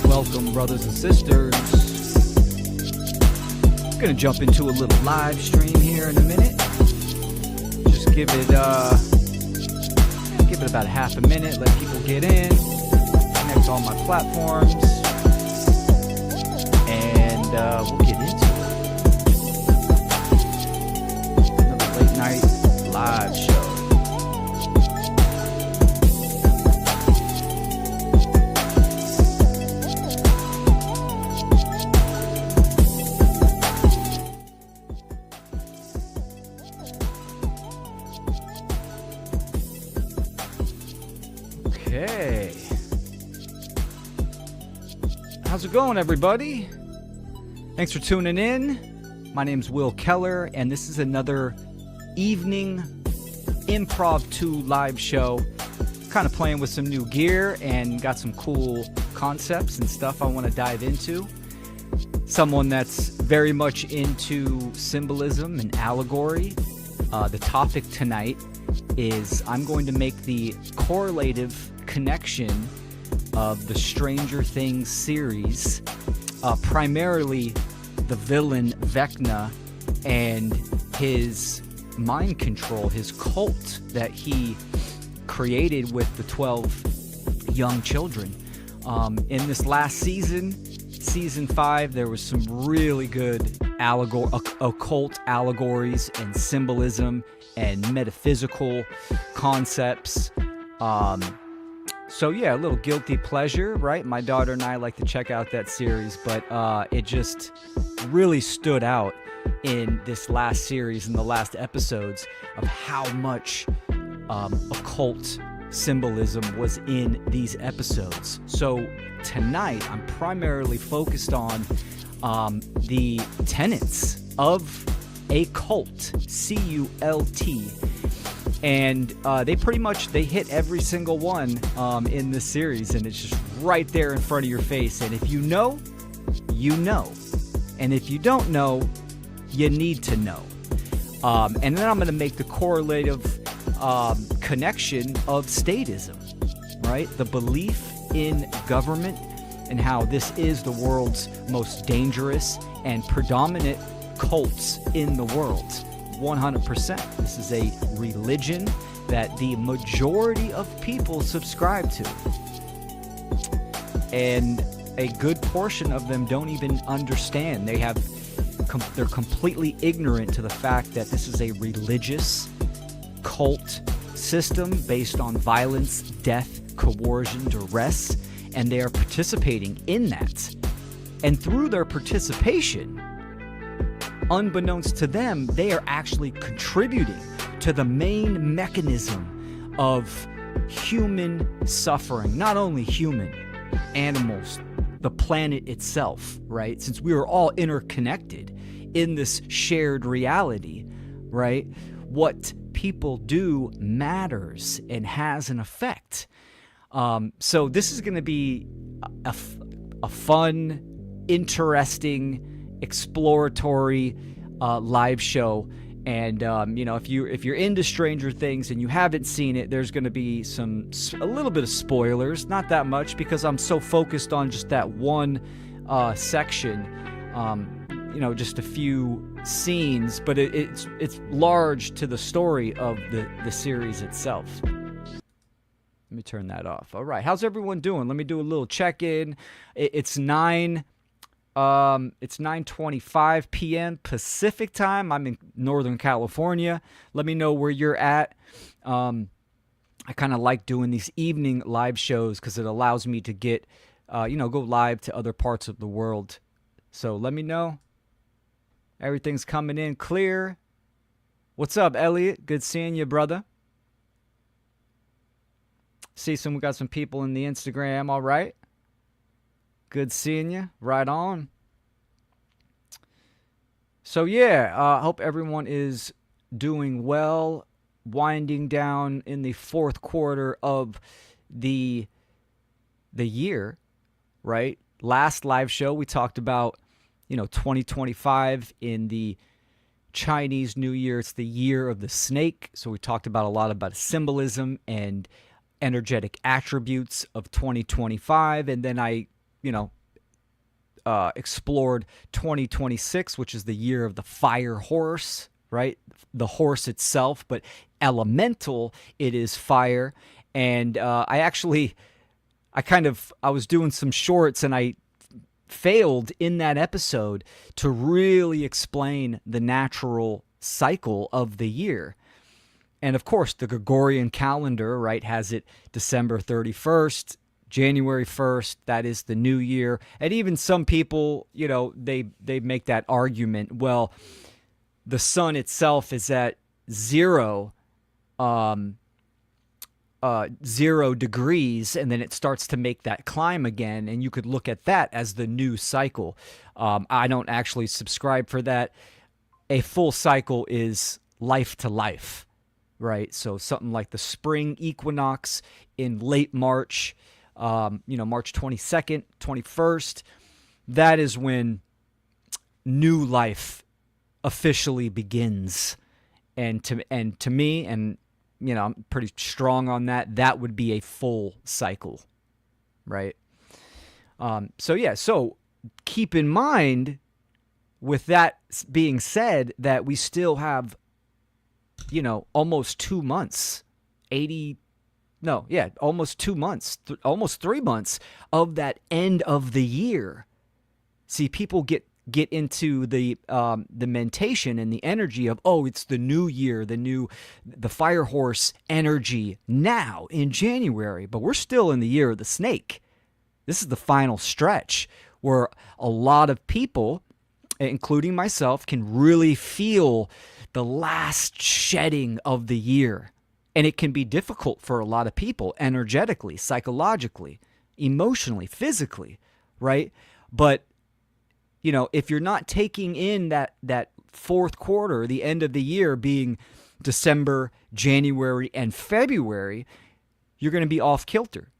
Welcome, brothers and sisters. Gonna jump into a little live stream here in a minute. Just give it about half a minute, let people get in, connect all my platforms, and we'll get into it. Another late night live show. Okay. How's it going, everybody? Thanks for tuning in. My name's Will Keller, and this is another evening Improv 2 live show. Kind of playing with some new gear and got some cool concepts and stuff I want to dive into. Someone that's very much into symbolism and allegory. The topic tonight is I'm going to make the correlative connection of the Stranger Things series, primarily the villain Vecna and his mind control, his cult that he created with the 12 young children. In this last season, season 5, there was some really good occult allegories and symbolism and metaphysical concepts. So yeah, a little guilty pleasure, right? My daughter and I like to check out that series, but it just really stood out in this last series, in the last episodes, of how much occult symbolism was in these episodes. So tonight, I'm primarily focused on the tenets of a cult, C-U-L-T. And they hit every single one in this series, and it's just right there in front of your face. And if you know, you know. And if you don't know, you need to know. And then I'm going to make the correlative connection of statism, right? The belief in government and how this is the world's most dangerous and predominant cults in the world. 100%. This is a religion that the majority of people subscribe to. And a good portion of them don't even understand. They're completely ignorant to the fact that this is a religious cult system based on violence, death, coercion, duress, and they are participating in that. And through their participation, unbeknownst to them, they are actually contributing to the main mechanism of human suffering. Not only human, animals, the planet itself, right? Since we are all interconnected in this shared reality, right? What people do matters and has an effect. So this is going to be a fun, interesting, exploratory live show. And if you're into Stranger Things and you haven't seen it, there's going to be a little bit of spoilers, not that much, because I'm so focused on just that one section, just a few scenes, but it's large to the story of the series itself. Let me turn that off. All right, how's everyone doing? Let me do a little check-in. It's 9:25 p.m. Pacific time. I'm in Northern California. Let me know where you're at. I kind of like doing these evening live shows because it allows me to get, go live to other parts of the world. So let me know. Everything's coming in clear. What's up, Elliot? Good seeing you, brother. We got some people in the Instagram. All right. Good seeing you. Right on. So yeah, I hope everyone is doing well. Winding down in the fourth quarter of the year, right? Last live show, we talked about, 2025 in the Chinese New Year. It's the year of the snake. So we talked about a lot about symbolism and energetic attributes of 2025. And then I, explored 2026, which is the year of the fire horse, right? The horse itself, but elemental, it is fire. And I was doing some shorts and I failed in that episode to really explain the natural cycle of the year. And of course, the Gregorian calendar, right, has it December 31st, January 1st, that is the new year. And even some people, they make that argument, well, the sun itself is at 0 degrees, and then it starts to make that climb again, and you could look at that as the new cycle. I don't actually subscribe for that. A full cycle is life to life, right? So something like the spring equinox in late March, March 22nd, 21st, that is when new life officially begins. And to me, and I'm pretty strong on that, that would be a full cycle, right? So keep in mind, with that being said, that we still have, almost 2 months, almost 2 months, almost 3 months of that end of the year. See, people get into the mentation and the energy of, it's the new year, the fire horse energy now in January, but we're still in the year of the snake. This is the final stretch where a lot of people, including myself, can really feel the last shedding of the year. And it can be difficult for a lot of people energetically, psychologically, emotionally, physically, right? But if you're not taking in that fourth quarter, the end of the year being December, January, and February, you're going to be off kilter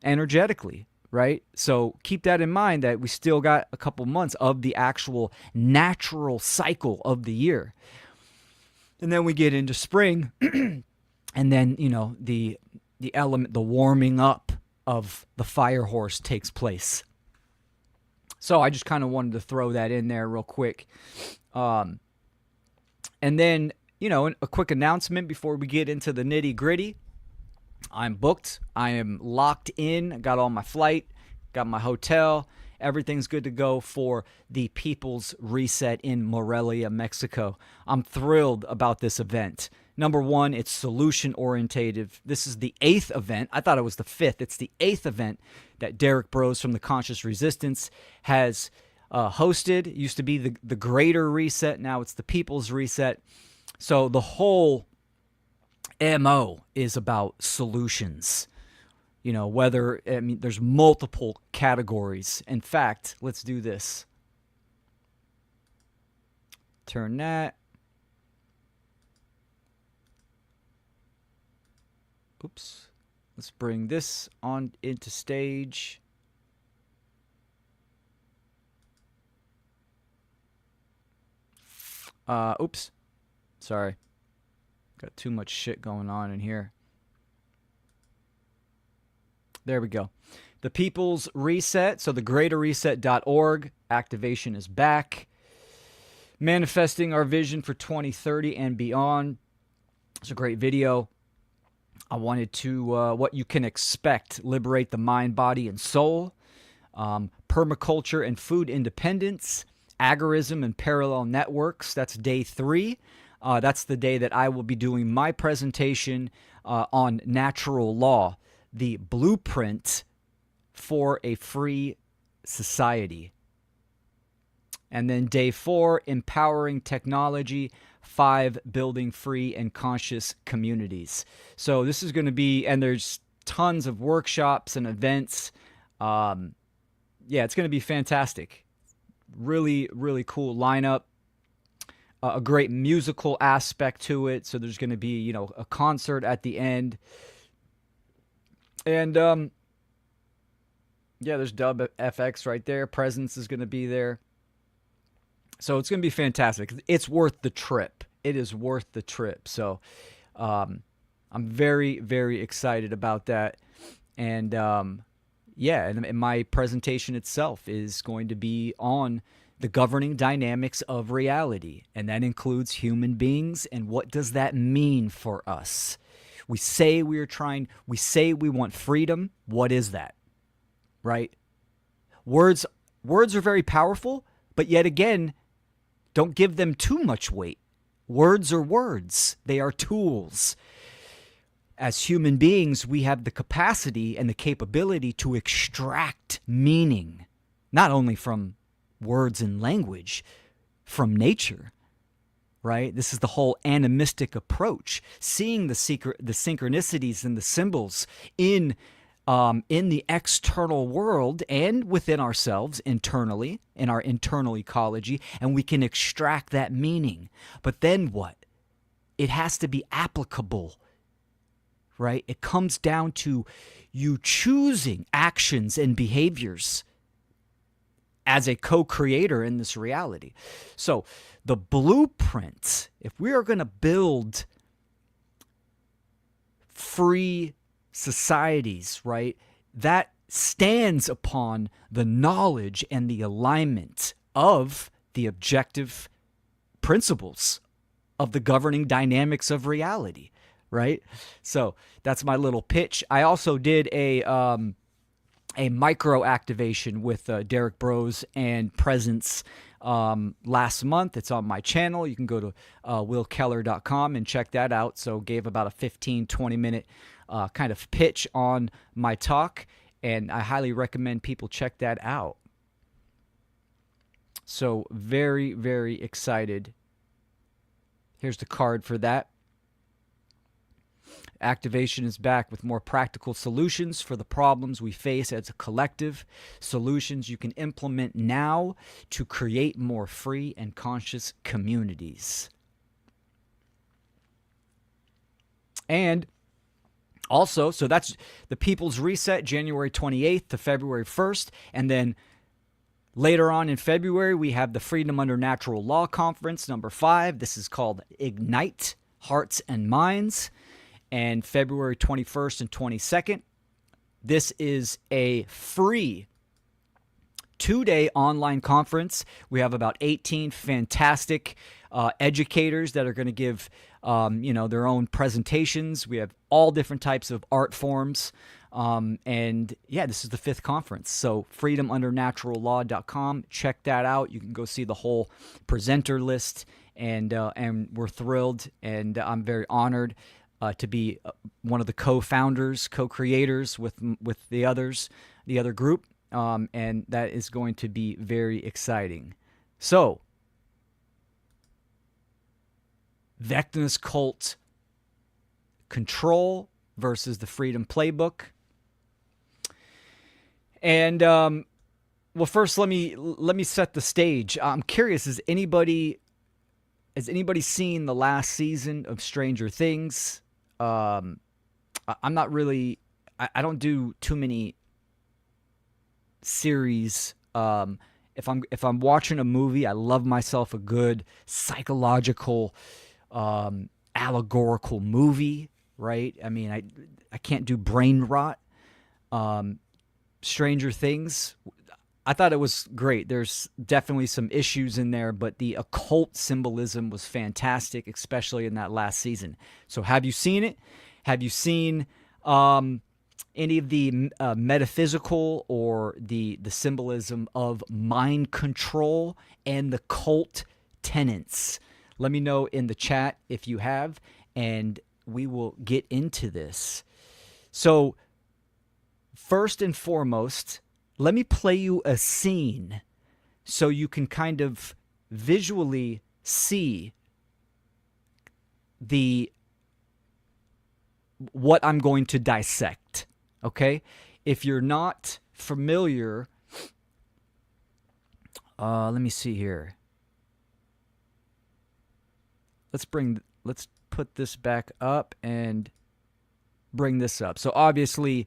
energetically, right? So keep that in mind, that we still got a couple months of the actual natural cycle of the year. And then we get into spring, and then, the element, the warming up of the fire horse takes place. So I just kind of wanted to throw that in there real quick. And then, a quick announcement before we get into the nitty gritty. I'm booked. I am locked in. Got all my flight, got my hotel. Everything's good to go for the People's Reset in Morelia, Mexico. I'm thrilled about this event. Number one, it's solution-orientated. This is the 8th event. I thought it was the 5th. It's the 8th event that Derek Bros from the Conscious Resistance has hosted. It used to be the Greater Reset. Now it's the People's Reset. So the whole MO is about solutions. There's multiple categories. In fact, let's do this. Turn that. Oops. Let's bring this on into stage. Oops. Sorry. Got too much shit going on in here. There we go. The People's Reset. So the greaterreset.org. Activation is back. Manifesting our vision for 2030 and beyond. It's a great video. I wanted to, what you can expect, liberate the mind, body, and soul, permaculture and food independence, agorism and parallel networks. That's day 3. That's the day that I will be doing my presentation on natural law, the blueprint for a free society. And then day 4, empowering technology. 5, building free and conscious communities. So this is going to be, and there's tons of workshops and events. It's going to be fantastic. Really, really cool lineup. A great musical aspect to it. So there's going to be, a concert at the end. And Yeah, there's Dub FX right there. Presence is going to be there. So it's going to be fantastic. It's worth the trip. It is worth the trip. So um, I'm very, very excited about that. And yeah, and my presentation itself is going to be on the governing dynamics of reality. And that includes human beings. And what does that mean for us? We say we say we want freedom. What is that? Right? Words words are very powerful, but yet again, don't give them too much weight. Words are words. They are tools. As human beings, we have the capacity and the capability to extract meaning, not only from words and language, from nature, right? This is the whole animistic approach, seeing the synchronicities and the symbols in the external world and within ourselves internally, in our internal ecology, and we can extract that meaning. But then what? It has to be applicable, right? It comes down to you choosing actions and behaviors as a co-creator in this reality. So the blueprint, if we are going to build free societies, right, that stands upon the knowledge and the alignment of the objective principles of the governing dynamics of reality, right? So that's my little pitch. I also did a micro activation with Derek Bros and Presence last month. It's on my channel. You can go to willkeller.com and check that out. So gave about a 15-20 minute kind of pitch on my talk, and I highly recommend people check that out. So very, very excited. Here's the card for that. Activation is back with more practical solutions for the problems we face as a collective. Solutions you can implement now to create more free and conscious communities. And also, so that's the People's Reset, January 28th to February 1st. And then later on in February, we have the Freedom Under Natural Law Conference, number 5. This is called Ignite Hearts and Minds. And February 21st and 22nd, this is a free 2-day online conference. We have about 18 fantastic educators that are going to give their own presentations. We have all different types of art forms. And yeah, this is the 5th conference. So freedomundernaturallaw.com. Check that out. You can go see the whole presenter list. And we're thrilled, and I'm very honored to be one of the co-founders, co-creators with the other group. And that is going to be very exciting. So, Vecna's cult control versus the freedom playbook. And well, first let me set the stage. I'm curious, has anybody seen the last season of Stranger Things? I'm not really. I don't do too many series. If I'm watching a movie, I love myself a good psychological, allegorical movie, right? I mean, I can't do brain rot. Stranger Things, I thought it was great. There's definitely some issues in there, but the occult symbolism was fantastic, especially in that last season. So have you seen it? Have you seen any of the metaphysical or the symbolism of mind control and the cult tenets? Let me know in the chat if you have, and we will get into this. So first and foremost, let me play you a scene so you can kind of visually see what I'm going to dissect, okay? If you're not familiar, let me see here. Let's put this back up and bring this up. So obviously,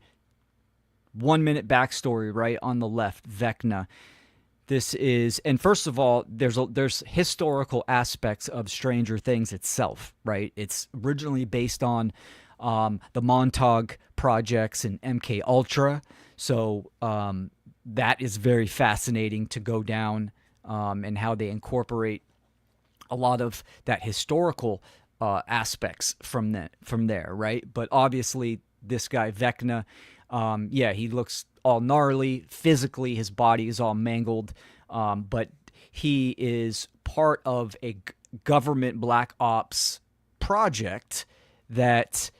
1 minute backstory right on the left, Vecna. This is, and first of all, there's historical aspects of Stranger Things itself, right? It's originally based on the Montauk projects and MK Ultra, so that is very fascinating to go down, and how they incorporate a lot of that historical aspects from there, right? But obviously, this guy Vecna, yeah, he looks all gnarly. Physically, his body is all mangled, but he is part of a government black ops project that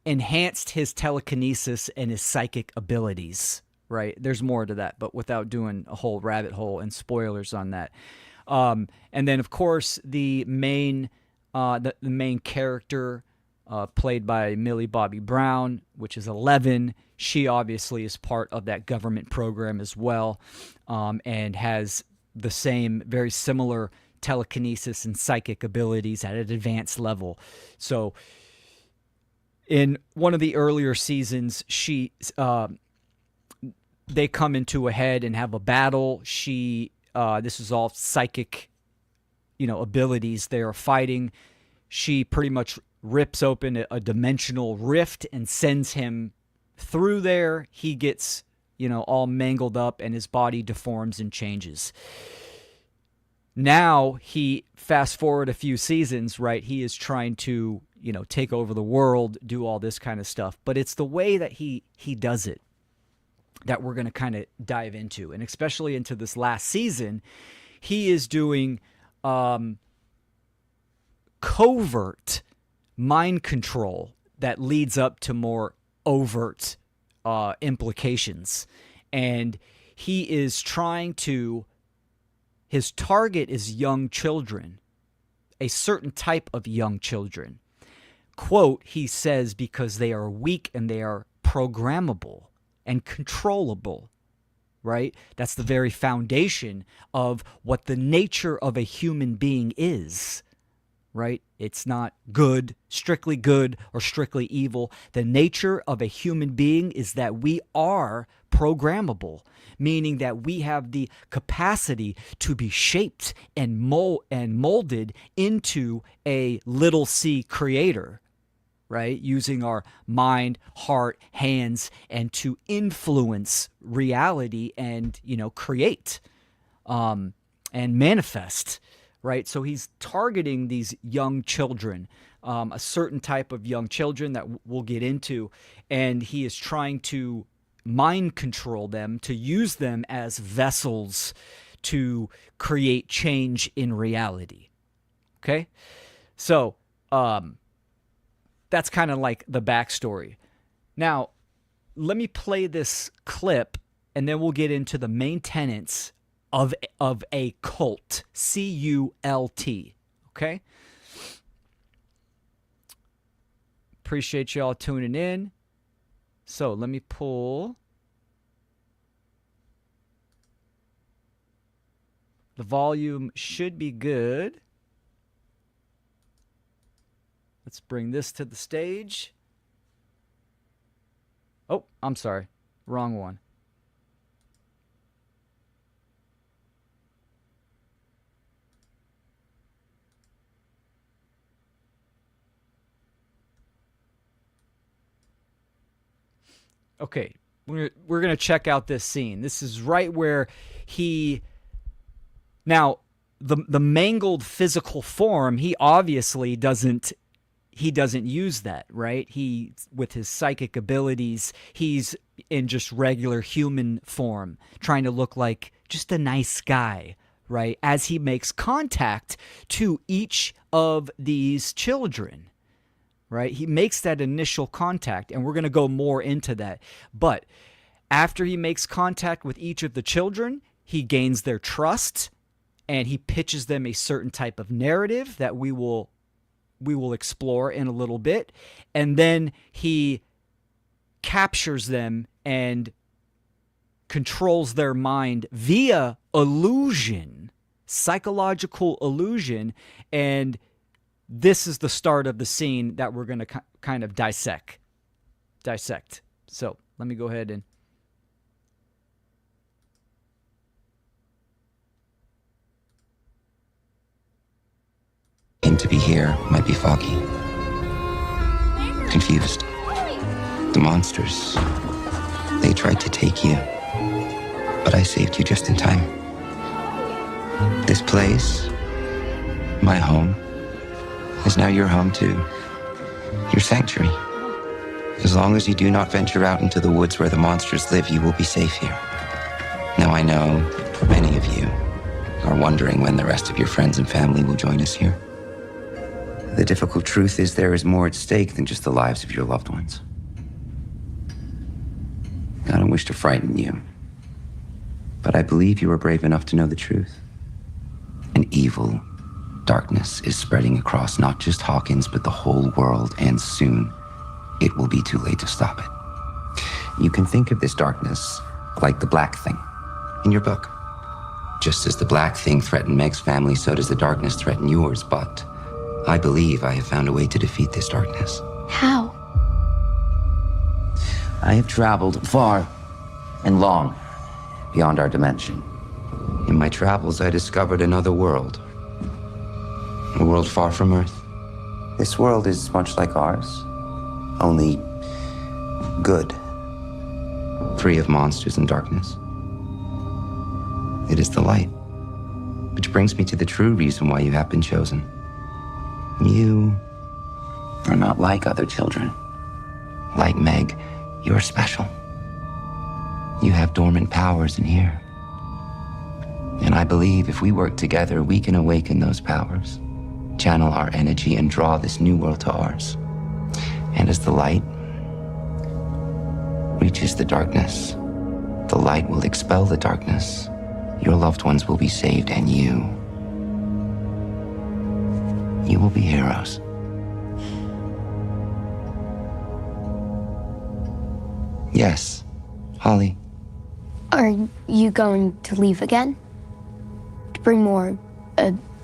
enhanced his telekinesis and his psychic abilities, right? There's more to that, but without doing a whole rabbit hole and spoilers on that. And then, of course, the main character, played by Millie Bobby Brown, which is 11. She obviously is part of that government program as well, and has the same, very similar telekinesis and psychic abilities at an advanced level. So in one of the earlier seasons, they come into a head and have a battle. This is all psychic, abilities they are fighting. She pretty much rips open a dimensional rift and sends him through there. He gets, all mangled up, and his body deforms and changes. Now, he fast forward a few seasons, right? He is trying to, take over the world, do all this kind of stuff. But it's the way that he does it that we're going to kind of dive into. And especially into this last season, he is doing covert mind control that leads up to more overt implications. And he is trying to, his target is young children, a certain type of young children. Quote, he says, because they are weak and they are programmable and controllable, right? That's the very foundation of what the nature of a human being is, right? It's not strictly good or strictly evil. The nature of a human being is that we are programmable, meaning that we have the capacity to be shaped and molded into a little c creator, right? Using our mind, heart, hands, and to influence reality and, create and manifest, right? So he's targeting these young children, a certain type of young children that we'll get into, and he is trying to mind control them, to use them as vessels to create change in reality. Okay? So, that's kind of like the backstory. Now, let me play this clip, and then we'll get into the main tenets of a cult. C-U-L-T. Okay? Appreciate y'all tuning in. So let me pull the volume. Should be good. Let's bring this to the stage. Oh, I'm sorry. Wrong one. Okay, we're going to check out this scene. This is right where now the mangled physical form, he obviously doesn't use that, right? He, with his psychic abilities, he's in just regular human form, trying to look like just a nice guy, right? As he makes contact to each of these children. Right? He makes that initial contact, and we're going to go more into that. But after he makes contact with each of the children, he gains their trust, and he pitches them a certain type of narrative that we will explore in a little bit. And then he captures them and controls their mind via illusion, psychological illusion, and this is the start of the scene that we're going to kind of dissect. dissect. So let me go ahead and... To be here might be foggy, confused. The monsters, they tried to take you, but I saved you just in time. This place, my home, is now your home too, your sanctuary. As long as you do not venture out into the woods where the monsters live, you will be safe here. Now I know many of you are wondering when the rest of your friends and family will join us here. The difficult truth is there is more at stake than just the lives of your loved ones. I don't wish to frighten you, but I believe you are brave enough to know the truth. An evil darkness is spreading across not just Hawkins, but the whole world, and soon it will be too late to stop it. You can think of this darkness like the black thing in your book. Just as the black thing threatened Meg's family, so does the darkness threaten yours, but I believe I have found a way to defeat this darkness. How? I have traveled far and long beyond our dimension. In my travels, I discovered another world. A world far from Earth. This world is much like ours, only good, free of monsters and darkness. It is the light, which brings me to the true reason why you have been chosen. You are not like other children. Like Meg, you're special. You have dormant powers in here. And I believe if we work together, we can awaken those powers, channel our energy, and draw this new world to ours. And as the light reaches the darkness, the light will expel the darkness. Your loved ones will be saved, and you will be heroes. Yes, Holly. Are you going to leave again? To bring more,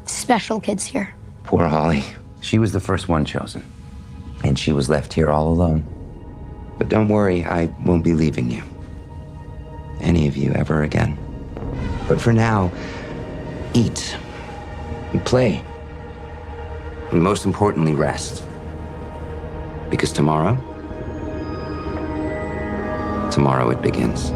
special kids here? Poor Holly. She was the first one chosen, and she was left here all alone. But don't worry, I won't be leaving you. Any of you ever again. But for now, eat and play. And most importantly, rest. Because tomorrow it begins.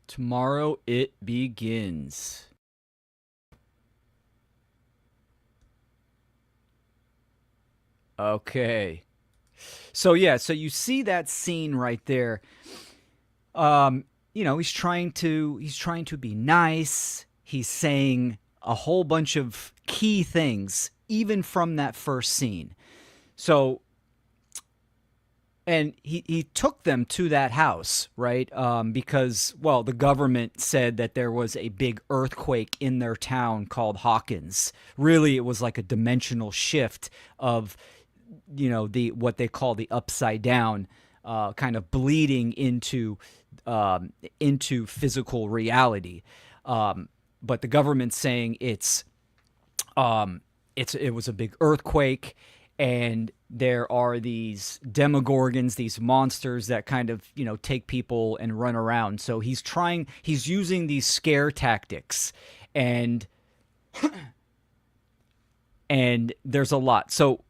Tomorrow it begins. Okay. So yeah, so you see that scene right there. He's trying to be nice. He's saying a whole bunch of key things, even from that first scene. So, and he took them to that house, right? Because, well, the government said that there was a big earthquake in their town called Hawkins. Really, it was like a dimensional shift of, what they call the upside down, kind of bleeding into physical reality. But the government's saying it was a big earthquake, and there are these demogorgons, these monsters that kind of, take people and run around. So he's using these scare tactics, and there's a lot. So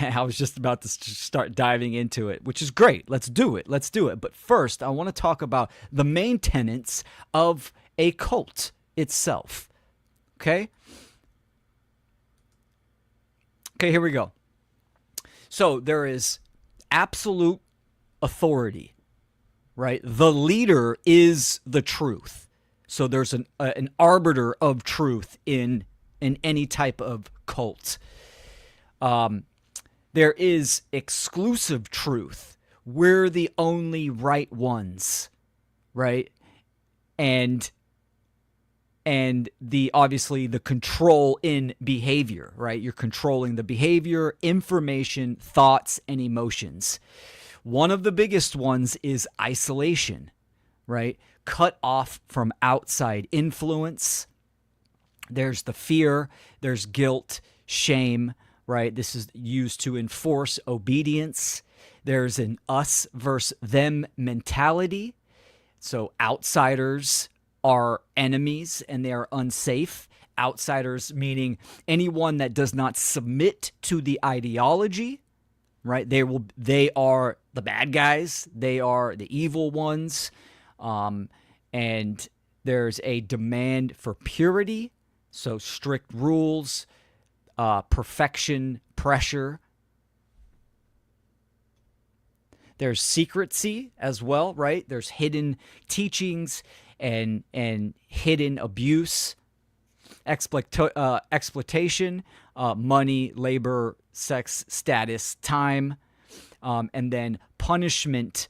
I was just about to start diving into it, which is great. Let's do it. But first, I want to talk about the main tenets of a cult itself. Okay? Okay, here we go. So there is absolute authority, right? The leader is the truth. So there's an arbiter of truth in any type of cult. There is exclusive truth. We're the only right ones, right? And and obviously the control in behavior, right? You're controlling the behavior, information, thoughts, and emotions. One of the biggest ones is isolation, right? Cut off from outside influence. There's the fear, there's guilt, shame, right? This is used to enforce obedience. There's an us versus them mentality. So outsiders are enemies and they are unsafe. Outsiders meaning anyone that does not submit to the ideology, right? They are the bad guys. They are the evil ones. And there's a demand for purity. So strict rules, perfection, pressure. There's secrecy as well, right? There's hidden teachings and hidden abuse, exploitation, money, labor, sex, status, time, and then punishment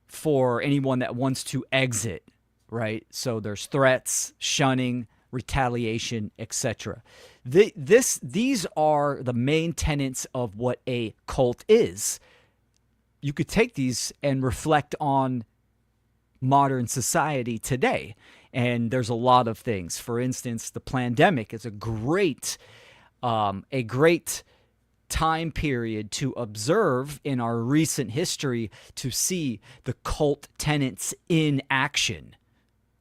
for anyone that wants to exit, right? So there's threats, shunning, retaliation, etc. These are the main tenets of what a cult is. You could take these and reflect on modern society today, and there's a lot of things. For instance, the pandemic is a great time period to observe in our recent history to see the cult tenets in action,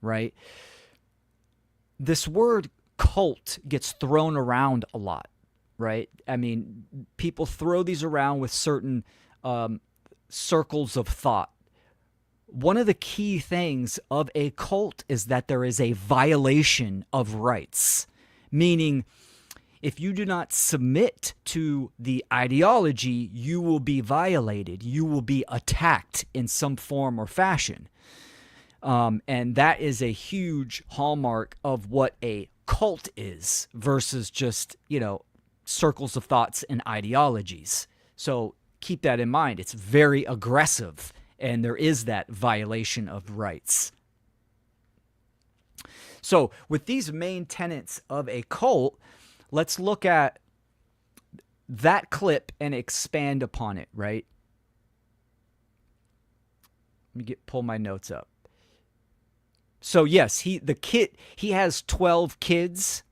right? This word cult gets thrown around a lot, right? I mean, people throw these around with certain circles of thought. One of the key things of a cult is that there is a violation of rights, meaning if you do not submit to the ideology, you will be violated. You will be attacked in some form or fashion. And that is a huge hallmark of what a cult is versus just, circles of thoughts and ideologies. So keep that in mind. It's very aggressive, and there is that violation of rights. So with these main tenets of a cult, let's look at that clip and expand upon it, right? Let me pull my notes up. So yes, he has 12 kids.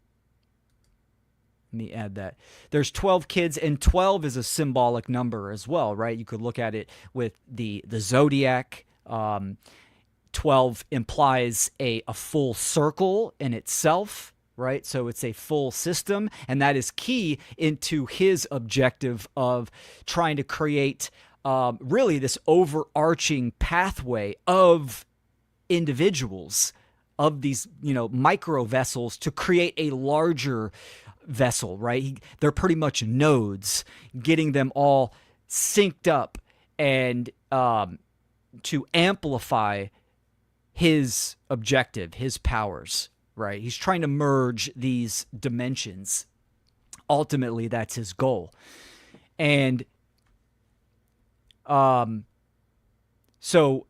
Let me add that. There's 12 kids, and 12 is a symbolic number as well, right? You could look at it with the zodiac. 12 implies a full circle in itself, right? So it's a full system, and that is key into his objective of trying to create really this overarching pathway of individuals, of these, micro vessels to create a larger vessel, right? They're pretty much nodes, getting them all synced up and to amplify his objective, his powers, right? He's trying to merge these dimensions. Ultimately, that's his goal. And so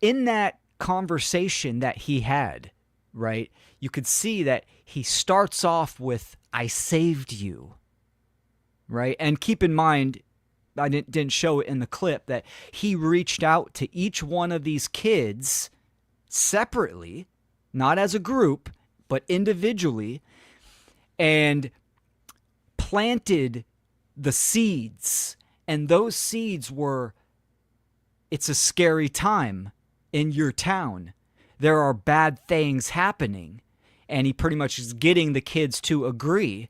in that conversation that he had, right, you could see that he starts off with, "I saved you," right? And keep in mind, I didn't show it in the clip, that he reached out to each one of these kids separately, not as a group, but individually, and planted the seeds. And those seeds were, it's a scary time in your town. There are bad things happening. And he pretty much is getting the kids to agree.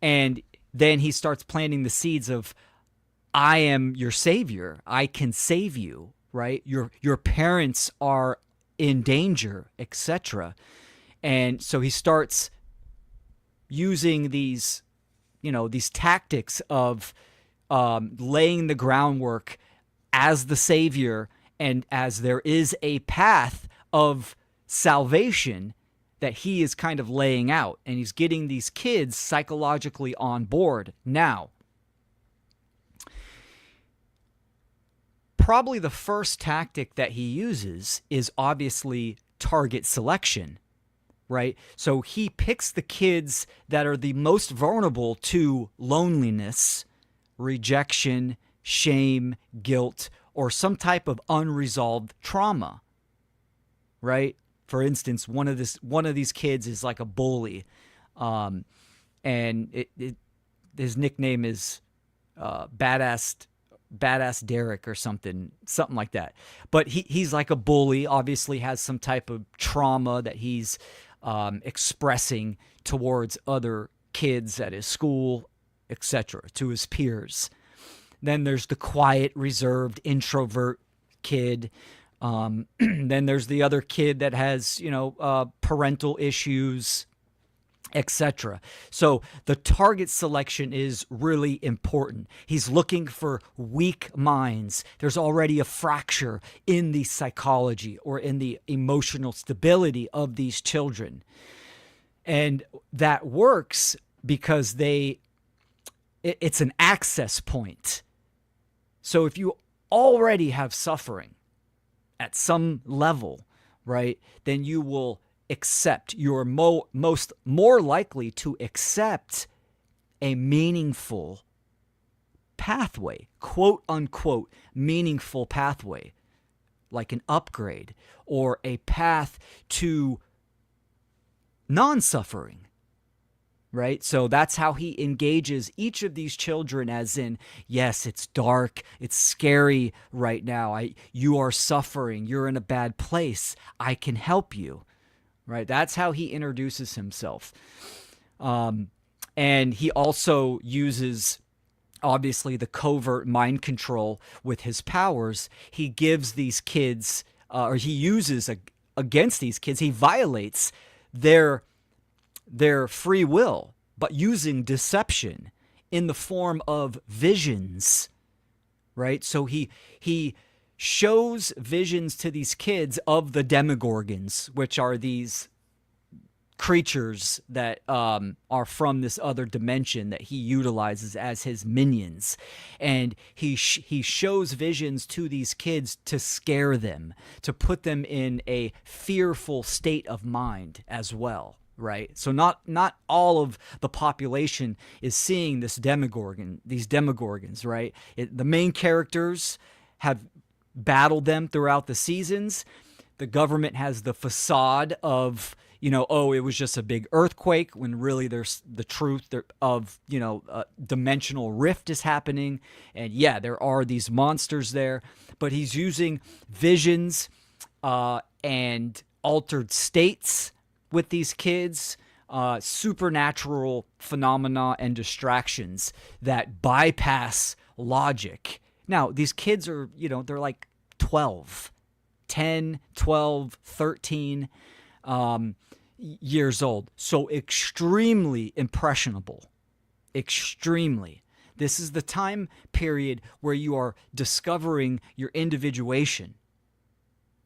And then he starts planting the seeds of, I am your savior. I can save you, right? Your parents are in danger, etc. And so he starts using these, these tactics of laying the groundwork as the savior, and as there is a path of salvation that he is kind of laying out, and he's getting these kids psychologically on board. Now, probably the first tactic that he uses is obviously target selection, right? So he picks the kids that are the most vulnerable to loneliness, rejection, shame, guilt, or some type of unresolved trauma, right? For instance, one of these kids is like a bully, and his nickname is badass Derek or something like that. But he's like a bully, obviously has some type of trauma that he's expressing towards other kids at his school, etc., to his peers. Then there's the quiet, reserved, introvert kid. Then there's the other kid that has, parental issues, etc. So the target selection is really important. He's looking for weak minds. There's already a fracture in the psychology or in the emotional stability of these children. And that works because it's an access point. So if you already have suffering at some level, right, then you will accept, you're more likely to accept a meaningful pathway, quote unquote, meaningful pathway, like an upgrade or a path to non-suffering. Right? So that's how he engages each of these children, as in, yes, it's dark, it's scary right now. You are suffering, you're in a bad place, I can help you. Right? That's how he introduces himself. And he also uses, obviously, the covert mind control with his powers. He gives these kids, or he uses against these kids, he violates their free will, but using deception in the form of visions, right? So he shows visions to these kids of the demogorgons, which are these creatures that are from this other dimension that he utilizes as his minions. And he shows visions to these kids to scare them, to put them in a fearful state of mind as well. Right? So not all of the population is seeing these demogorgons, right? The main characters have battled them throughout the seasons. The government has the facade of, it was just a big earthquake, when really there's the truth of, a dimensional rift is happening. And yeah, there are these monsters there, but he's using visions and altered states with these kids, supernatural phenomena and distractions that bypass logic. Now, these kids are, they're like 10, 12, 13 years old. So extremely impressionable. Extremely. This is the time period where you are discovering your individuation.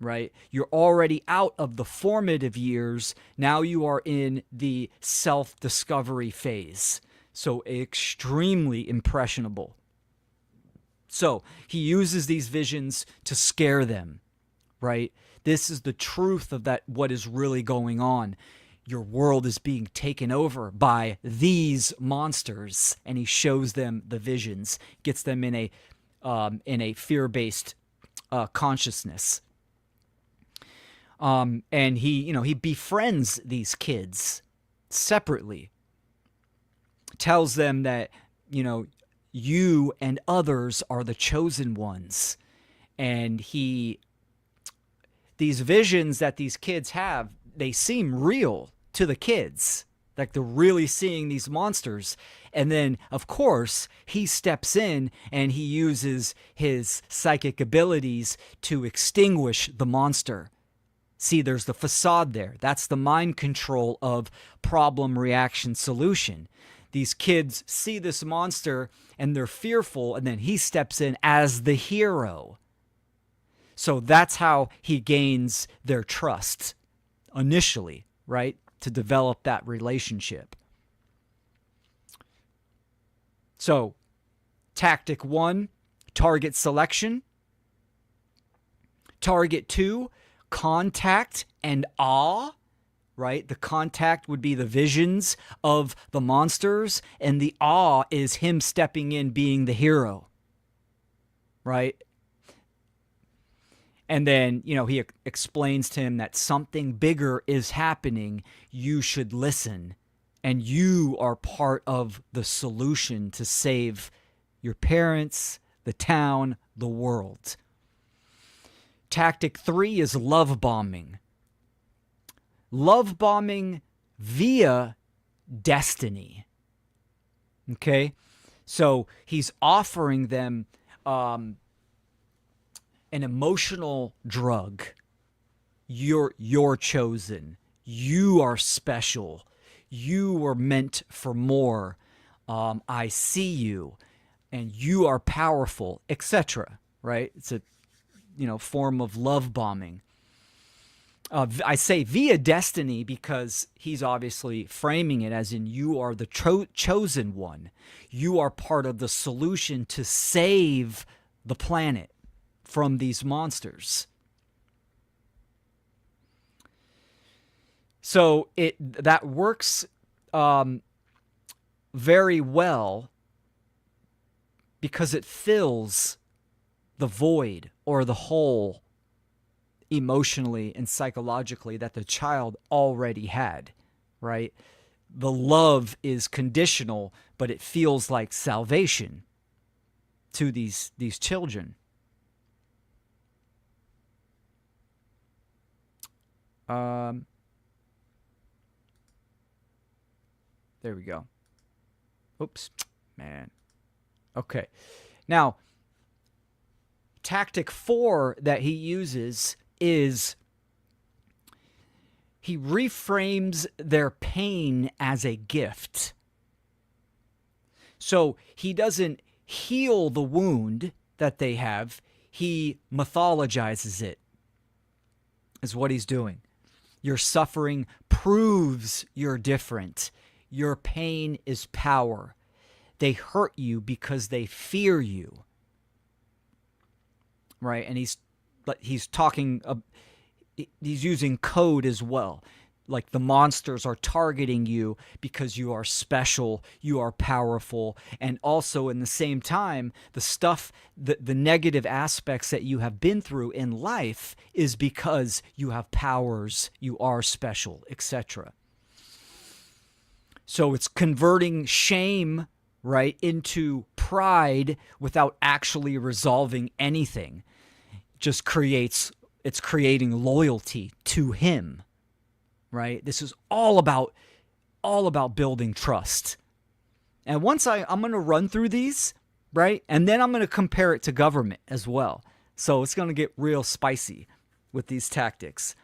Right? You're already out of the formative years. Now you are in the self-discovery phase. So extremely impressionable. So he uses these visions to scare them, right? This is the truth of what is really going on. Your world is being taken over by these monsters, and he shows them the visions, gets them in a fear-based consciousness. And he befriends these kids separately, tells them that, you and others are the chosen ones. And these visions that these kids have, they seem real to the kids. Like they're really seeing these monsters. And then, of course, he steps in and he uses his psychic abilities to extinguish the monster. See, there's the facade there. That's the mind control of problem, reaction, solution. These kids see this monster and they're fearful, and then he steps in as the hero. So that's how he gains their trust initially, right? To develop that relationship. So, tactic 1, target selection. Target 2, contact and awe, right? The contact would be the visions of the monsters, and the awe is him stepping in, being the hero, right? And then, he explains to him that something bigger is happening. You should listen. And you are part of the solution to save your parents, the town, the world. Tactic 3 is love bombing. Love bombing via destiny. Okay? So he's offering them an emotional drug. You're chosen. You are special. You were meant for more. I see you, and you are powerful, etc. Right? It's a form of love bombing. I say via destiny because he's obviously framing it as in you are the chosen one. You are part of the solution to save the planet from these monsters. So that works very well because it fills the void or the hole emotionally and psychologically that the child already had, right? The love is conditional, but it feels like salvation to these children. There we go. Oops, man. Okay. Now, tactic 4 that he uses is he reframes their pain as a gift. So he doesn't heal the wound that they have. He mythologizes it, is what he's doing. Your suffering proves you're different. Your pain is power. They hurt you because they fear you. Right? And he's talking, he's using code as well. Like the monsters are targeting you because you are special, you are powerful, and also in the same time, the stuff, the negative aspects that you have been through in life is because you have powers, you are special, etc. So it's converting shame, right, into pride without actually resolving anything. It's creating loyalty to him, right? This is all about building trust. And once I'm going to run through these, right? And then I'm going to compare it to government as well. So it's going to get real spicy with these tactics.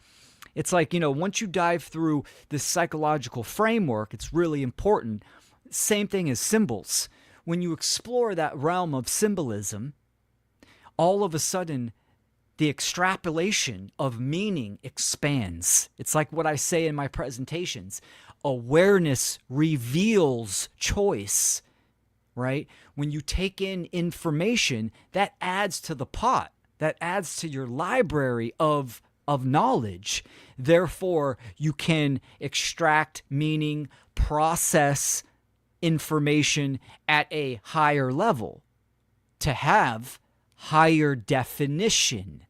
It's like, once you dive through this psychological framework, it's really important. Same thing as symbols. When you explore that realm of symbolism, all of a sudden, the extrapolation of meaning expands. It's like what I say in my presentations. Awareness reveals choice, right? When you take in information, that adds to the pot. That adds to your library of knowledge. Therefore, you can extract meaning, process information at a higher level to have higher definition,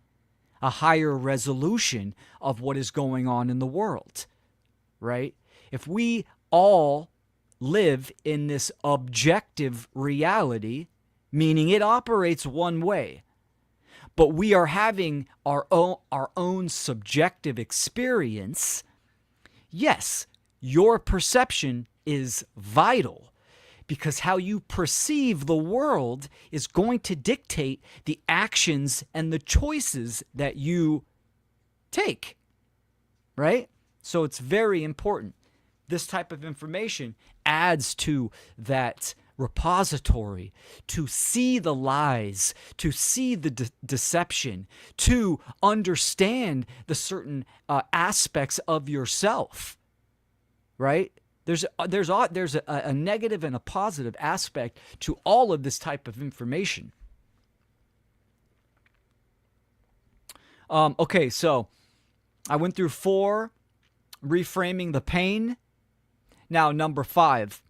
a higher resolution of what is going on in the world, right? If we all live in this objective reality, meaning it operates one way, but we are having our own subjective experience, yes, your perception is vital. Because how you perceive the world is going to dictate the actions and the choices that you take, right? So it's very important. This type of information adds to that repository to see the lies, to see the deception, to understand the certain aspects of yourself, right? There's a negative and a positive aspect to all of this type of information. Okay, so I went through 4. reframing the pain. Now, number 5,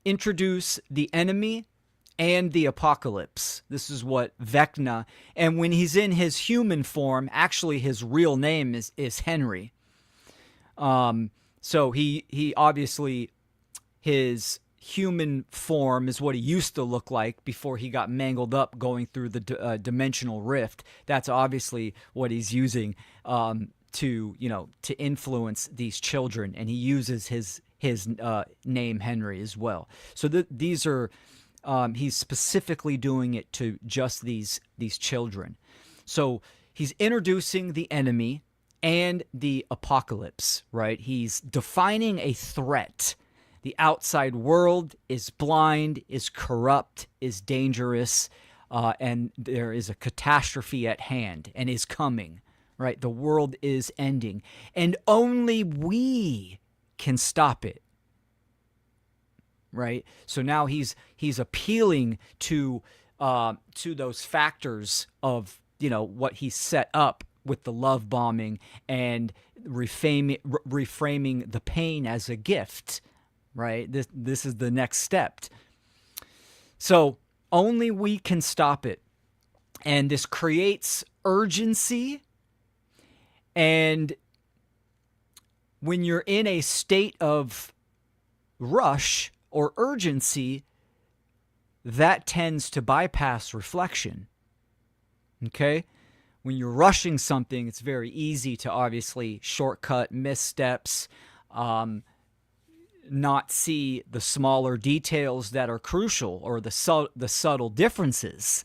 introduce the enemy and the apocalypse. This is what Vecna, and when he's in his human form, actually his real name is Henry. So he obviously, his human form is what he used to look like before he got mangled up going through the dimensional rift. That's obviously what he's using to influence these children, and he uses his name Henry as well. So these are he's specifically doing it to just these children. So he's introducing the enemy and the apocalypse, right? He's defining a threat. The outside world is blind, is corrupt, is dangerous, and there is a catastrophe at hand and is coming, right? The world is ending, and only we can stop it, right? So now he's appealing to those factors of, what he set up with the love bombing and reframing the pain as a gift, right? This is the next step. So only we can stop it. And this creates urgency. And when you're in a state of rush or urgency, that tends to bypass reflection. Okay? When you're rushing something, it's very easy to obviously shortcut, missteps, not see the smaller details that are crucial, or the subtle differences,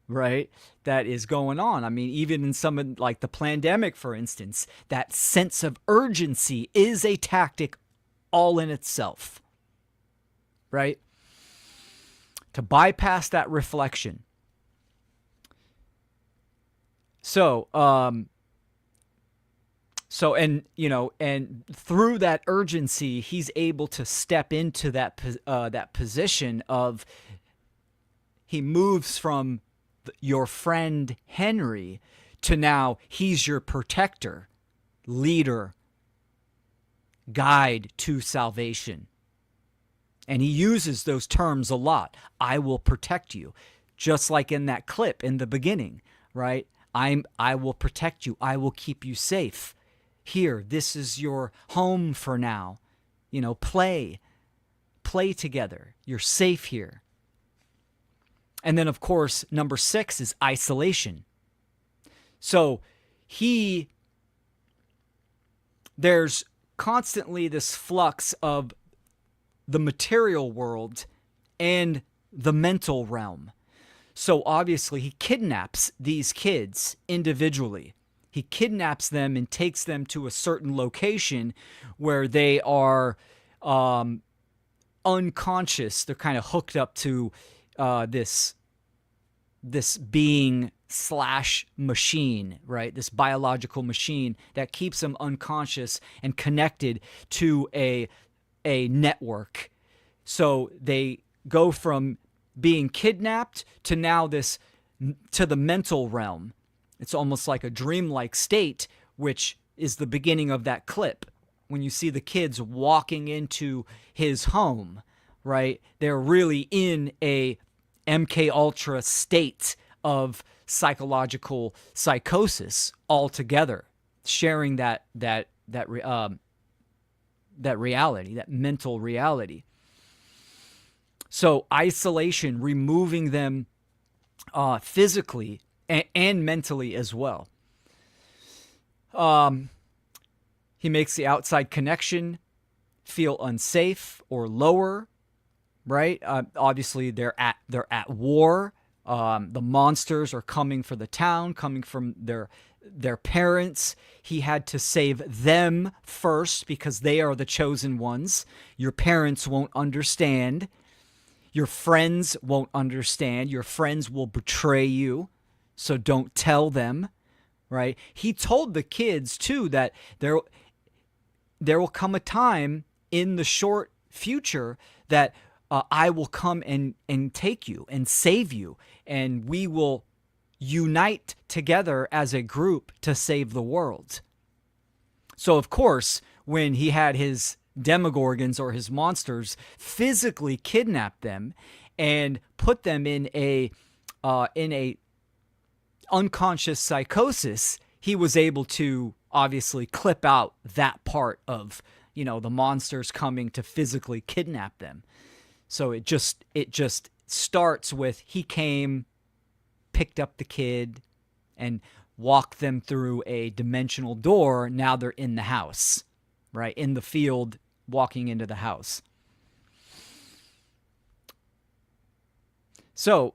right, that is going on. I mean, even in some of, like the pandemic, for instance, that sense of urgency is a tactic all in itself, right? To bypass that reflection. So, and through that urgency, he's able to step into that position of, he moves from your friend Henry to now he's your protector, leader, guide to salvation. And he uses those terms a lot. I will protect you. Just like in that clip in the beginning, right? I will protect you. I will keep you safe. Here, this is your home for now. Play together. You're safe here. And then, of course, number 6 is isolation. So there's constantly this flux of the material world and the mental realm. So obviously he kidnaps these kids individually. He kidnaps them and takes them to a certain location where they are unconscious. They're kind of hooked up to this being / machine, right? This biological machine that keeps them unconscious and connected to a network. So they go from being kidnapped to now to the mental realm. It's almost like a dreamlike state, which is the beginning of that clip. When you see the kids walking into his home, right? They're really in a MK Ultra state of psychological psychosis altogether, sharing that reality, that mental reality. So isolation, removing them physically and mentally as well. He makes the outside connection feel unsafe or lower, right? Obviously, they're at war. The monsters are coming for the town, coming from their parents. He had to save them first because they are the chosen ones. Your parents won't understand. Your friends won't understand. Your friends will betray you, so don't tell them, right? He told the kids, too, that there will come a time in the short future that I will come and take you and save you, and we will unite together as a group to save the world. So, of course, when he had his demogorgons or his monsters physically kidnap them and put them in a unconscious psychosis, he was able to obviously clip out that part of, the monsters coming to physically kidnap them. So it just starts with he came, picked up the kid, and walked them through a dimensional door. Now they're in the house, right? In the field, walking into the house. So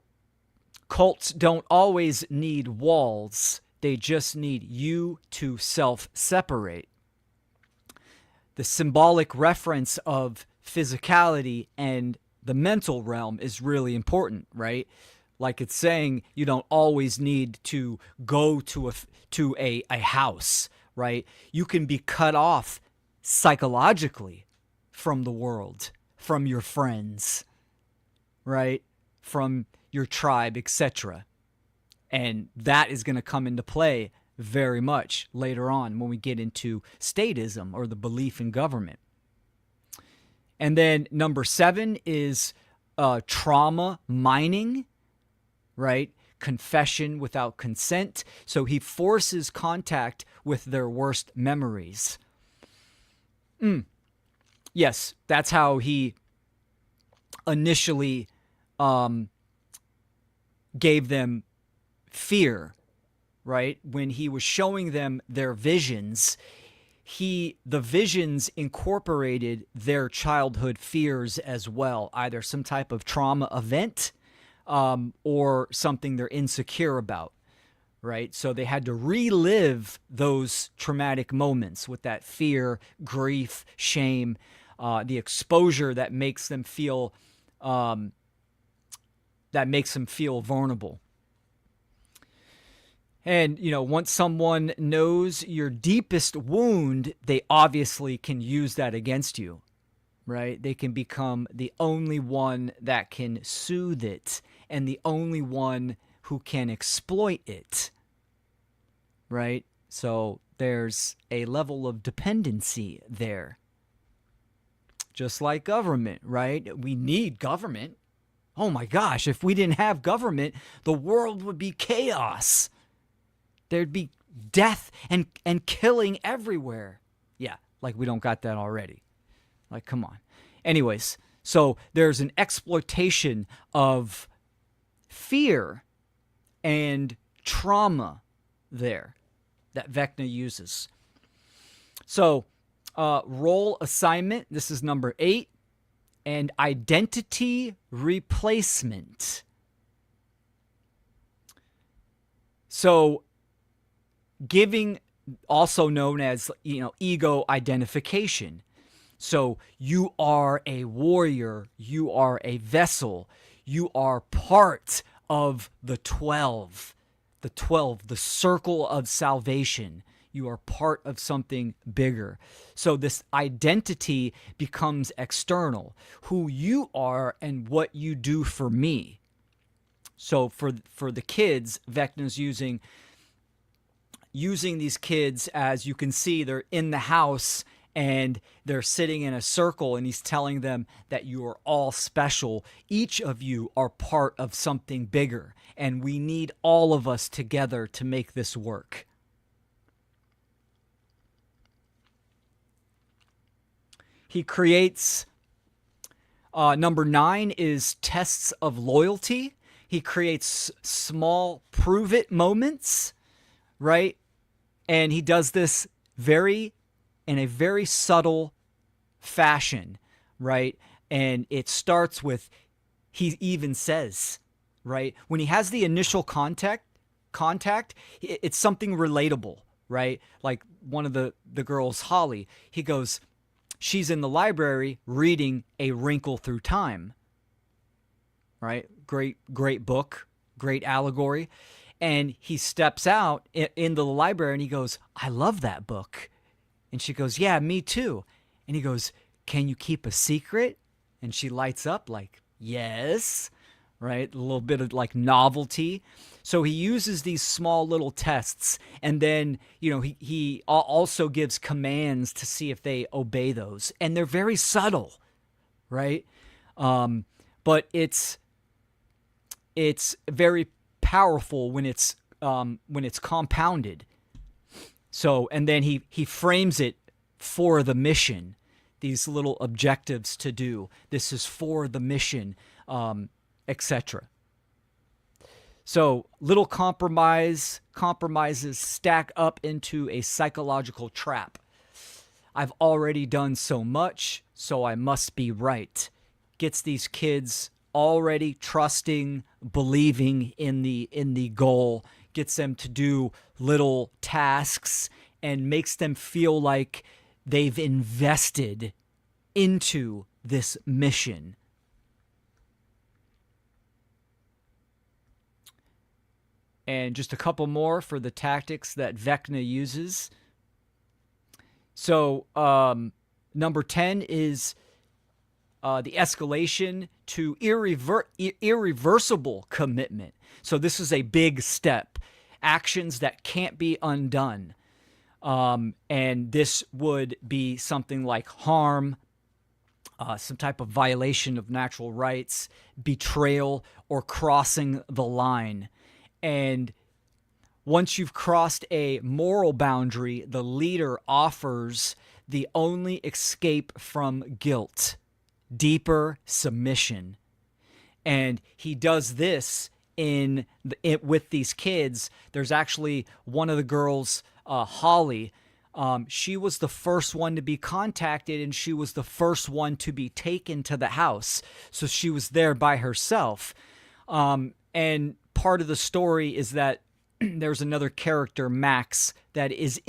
cults don't always need walls. They just need you to self-separate. The symbolic reference of physicality and the mental realm is really important, right? Like it's saying you don't always need to go to a house, right? You can be cut off psychologically from the world, from your friends, right? From your tribe, etc. And that is going to come into play very much later on when we get into statism, or the belief in government. And then number 7 is trauma mining, right? Confession without consent. So he forces contact with their worst memories. Yes, that's how he initially gave them fear, right? When he was showing them their visions, the visions incorporated their childhood fears as well, either some type of trauma event or something they're insecure about, right? So they had to relive those traumatic moments with that fear, grief, shame, the exposure that makes them feel vulnerable. And, once someone knows your deepest wound, they obviously can use that against you, right? They can become the only one that can soothe it and the only one who can exploit it, right? So there's a level of dependency there. Just like government, right? We need government. Oh my gosh, if we didn't have government, the world would be chaos. There'd be death and killing everywhere. Yeah, like we don't got that already. Like, come on. Anyways, so there's an exploitation of fear and trauma there that Vecna uses. So, role assignment, this is number 8, and identity replacement. So, giving, also known as, ego identification. So you are a warrior, you are a vessel, you are part of the 12, the circle of salvation. You are part of something bigger. So this identity becomes external, who you are and what you do for me. So for the kids, Vecna's using these kids, as you can see, they're in the house and they're sitting in a circle, and he's telling them that you are all special. Each of you are part of something bigger, and we need all of us together to make this work. He creates, number 9 is tests of loyalty. He creates small prove it moments, right? And he does this in a very subtle fashion, right? And it starts with, he even says, right? When he has the initial contact, it's something relatable, right? Like one of the girls, Holly, he goes, she's in the library reading A Wrinkle Through Time, right? Great book, great allegory. And he steps out into the library and he goes, I love that book. And she goes, yeah, me too. And he goes, can you keep a secret? And she lights up like, yes, right? A little bit of like novelty. So he uses these small little tests, and then, he also gives commands to see if they obey those. And they're very subtle, right? But it's very powerful when it's compounded. So, and then he frames it for the mission, these little objectives to do. This is for the mission, etc. So little compromises stack up into a psychological trap. I've already done so much, so I must be right. Gets these kids already trusting, believing in the goal, gets them to do little tasks, and makes them feel like they've invested into this mission. And just a couple more for the tactics that Vecna uses. So number 10 is the escalation to irreversible commitment. So this is a big step. Actions that can't be undone. And this would be something like harm, some type of violation of natural rights, betrayal, or crossing the line. And once you've crossed a moral boundary, the leader offers the only escape from guilt, deeper submission. And he does this with these kids. There's actually one of the girls, Holly. She was the first one to be contacted, and she was the first one to be taken to the house. So she was there by herself. And part of the story is that there's another character, Max, that is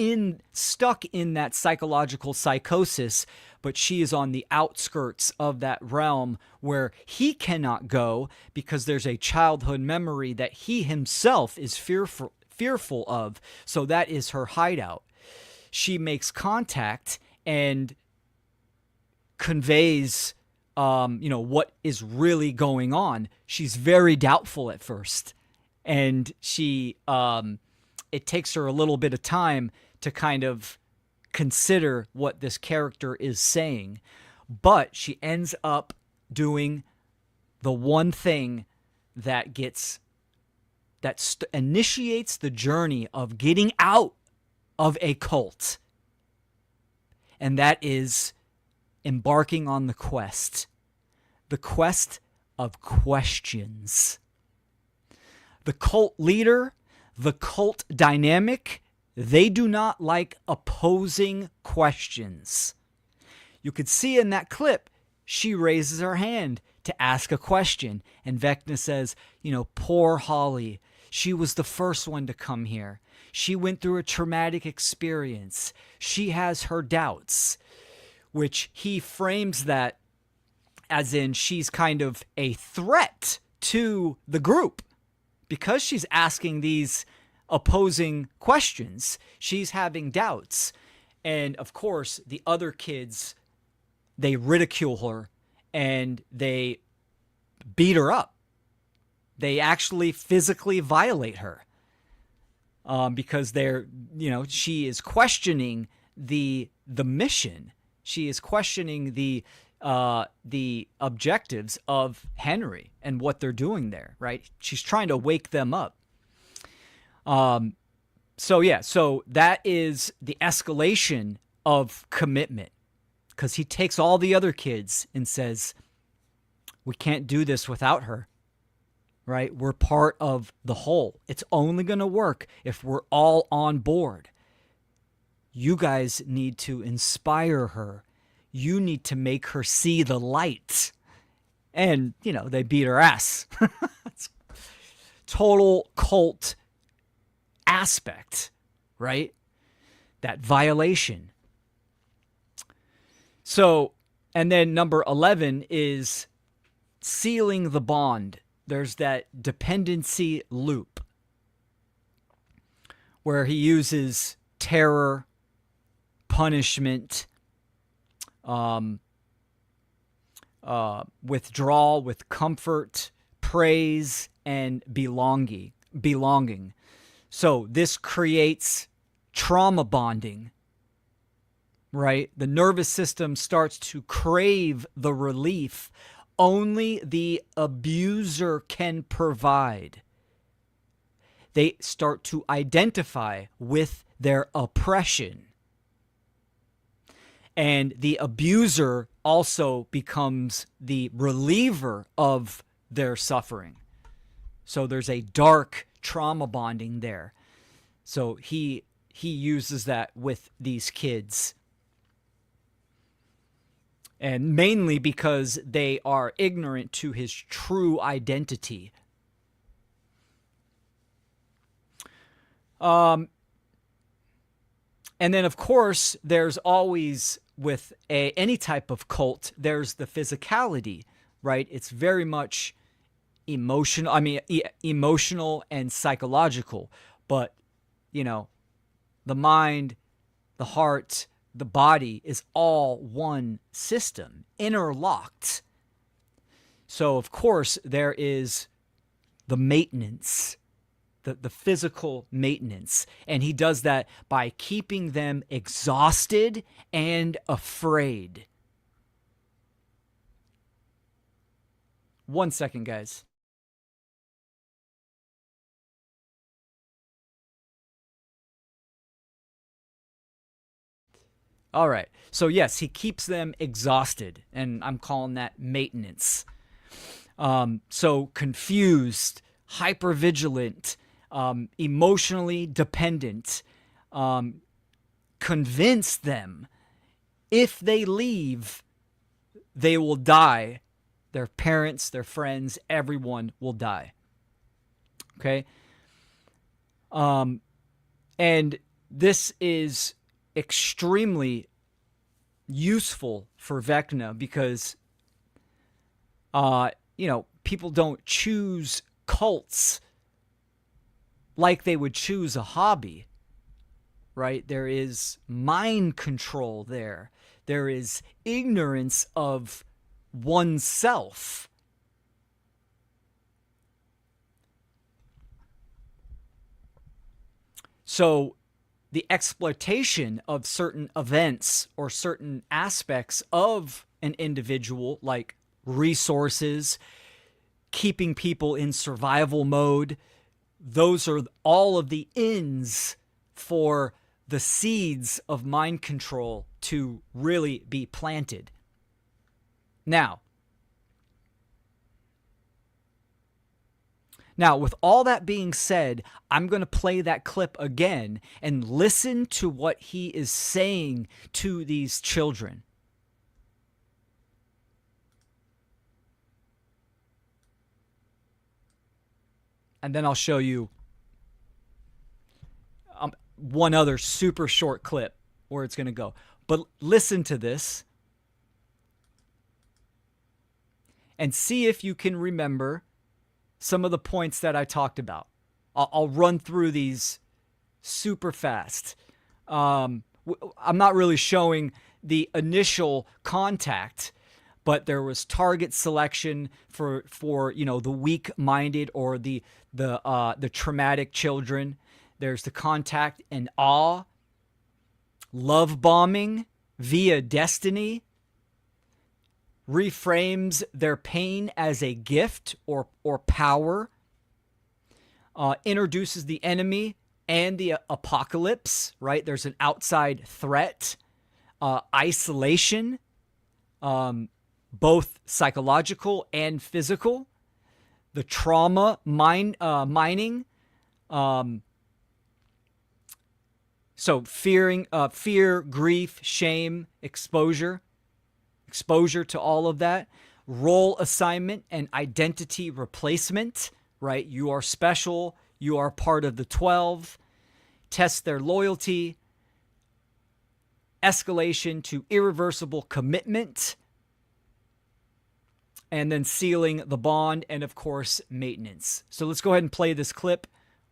stuck in that psychological psychosis, but she is on the outskirts of that realm where he cannot go because there's a childhood memory that he himself is fearful of. So that is her hideout. She makes contact and conveys what is really going on. She's very doubtful at first. And it takes her a little bit of time to kind of consider what this character is saying. But she ends up doing the one thing that initiates the journey of getting out of a cult. And that is embarking on the quest of questions. The cult leader, the cult dynamic, they do not like opposing questions. You could see in that clip, she raises her hand to ask a question. And Vecna says, poor Holly, she was the first one to come here. She went through a traumatic experience. She has her doubts, which he frames that as in she's kind of a threat to the group. Because she's asking these opposing questions, she's having doubts. And of course, the other kids, they ridicule her and they beat her up. They actually physically violate her because she is questioning the mission. She is questioning the objectives of Henry and what they're doing there, right? She's trying to wake them up. So that is the escalation of commitment, because he takes all the other kids and says, we can't do this without her, right? We're part of the whole. It's only going to work if we're all on board. You guys need to inspire her. You need to make her see the light. And, they beat her ass. Total cult aspect, right? That violation. So, and then number 11 is sealing the bond. There's that dependency loop where he uses terror, punishment, withdrawal with comfort, praise, and belonging. So this creates trauma bonding, right? The nervous system starts to crave the relief only the abuser can provide. They start to identify with their oppression. And the abuser also becomes the reliever of their suffering. So there's a dark trauma bonding there. So he uses that with these kids. And mainly because they are ignorant to his true identity. And then, of course, there's always, with any type of cult, there's the physicality, right? It's very much emotional. I mean, emotional and psychological. But, you know, the mind, the heart, the body is all one system, interlocked. So, of course, there is the maintenance, the physical maintenance. And he does that by keeping them exhausted and afraid. 1 second, guys. All right. So, yes, he keeps them exhausted, and I'm calling that maintenance. So confused, hypervigilant, emotionally dependent, convince them if they leave, they will die. Their parents, their friends, everyone will die. Okay? And this is extremely useful for Vecna because, people don't choose cults like they would choose a hobby, right? There is mind control there. There is ignorance of oneself. So the exploitation of certain events or certain aspects of an individual, like resources, keeping people in survival mode, those are all of the ends for the seeds of mind control to really be planted. Now, with all that being said, I'm going to play that clip again and listen to what he is saying to these children. And then I'll show you one other super short clip where it's going to go. But listen to this and see if you can remember some of the points that I talked about. I'll run through these super fast. I'm not really showing the initial contact, but there was target selection for the weak-minded or the traumatic children. There's the contact and awe, love bombing via destiny, reframes their pain as a gift or power, introduces the enemy and the apocalypse, right? There's an outside threat, isolation, both psychological and physical, the trauma mining, so fear, grief, shame, exposure to all of that, role assignment and identity replacement, right? You are special. You are part of the 12. Test their loyalty. Escalation to irreversible commitment. And then sealing the bond. And, of course, maintenance. So let's go ahead and play this clip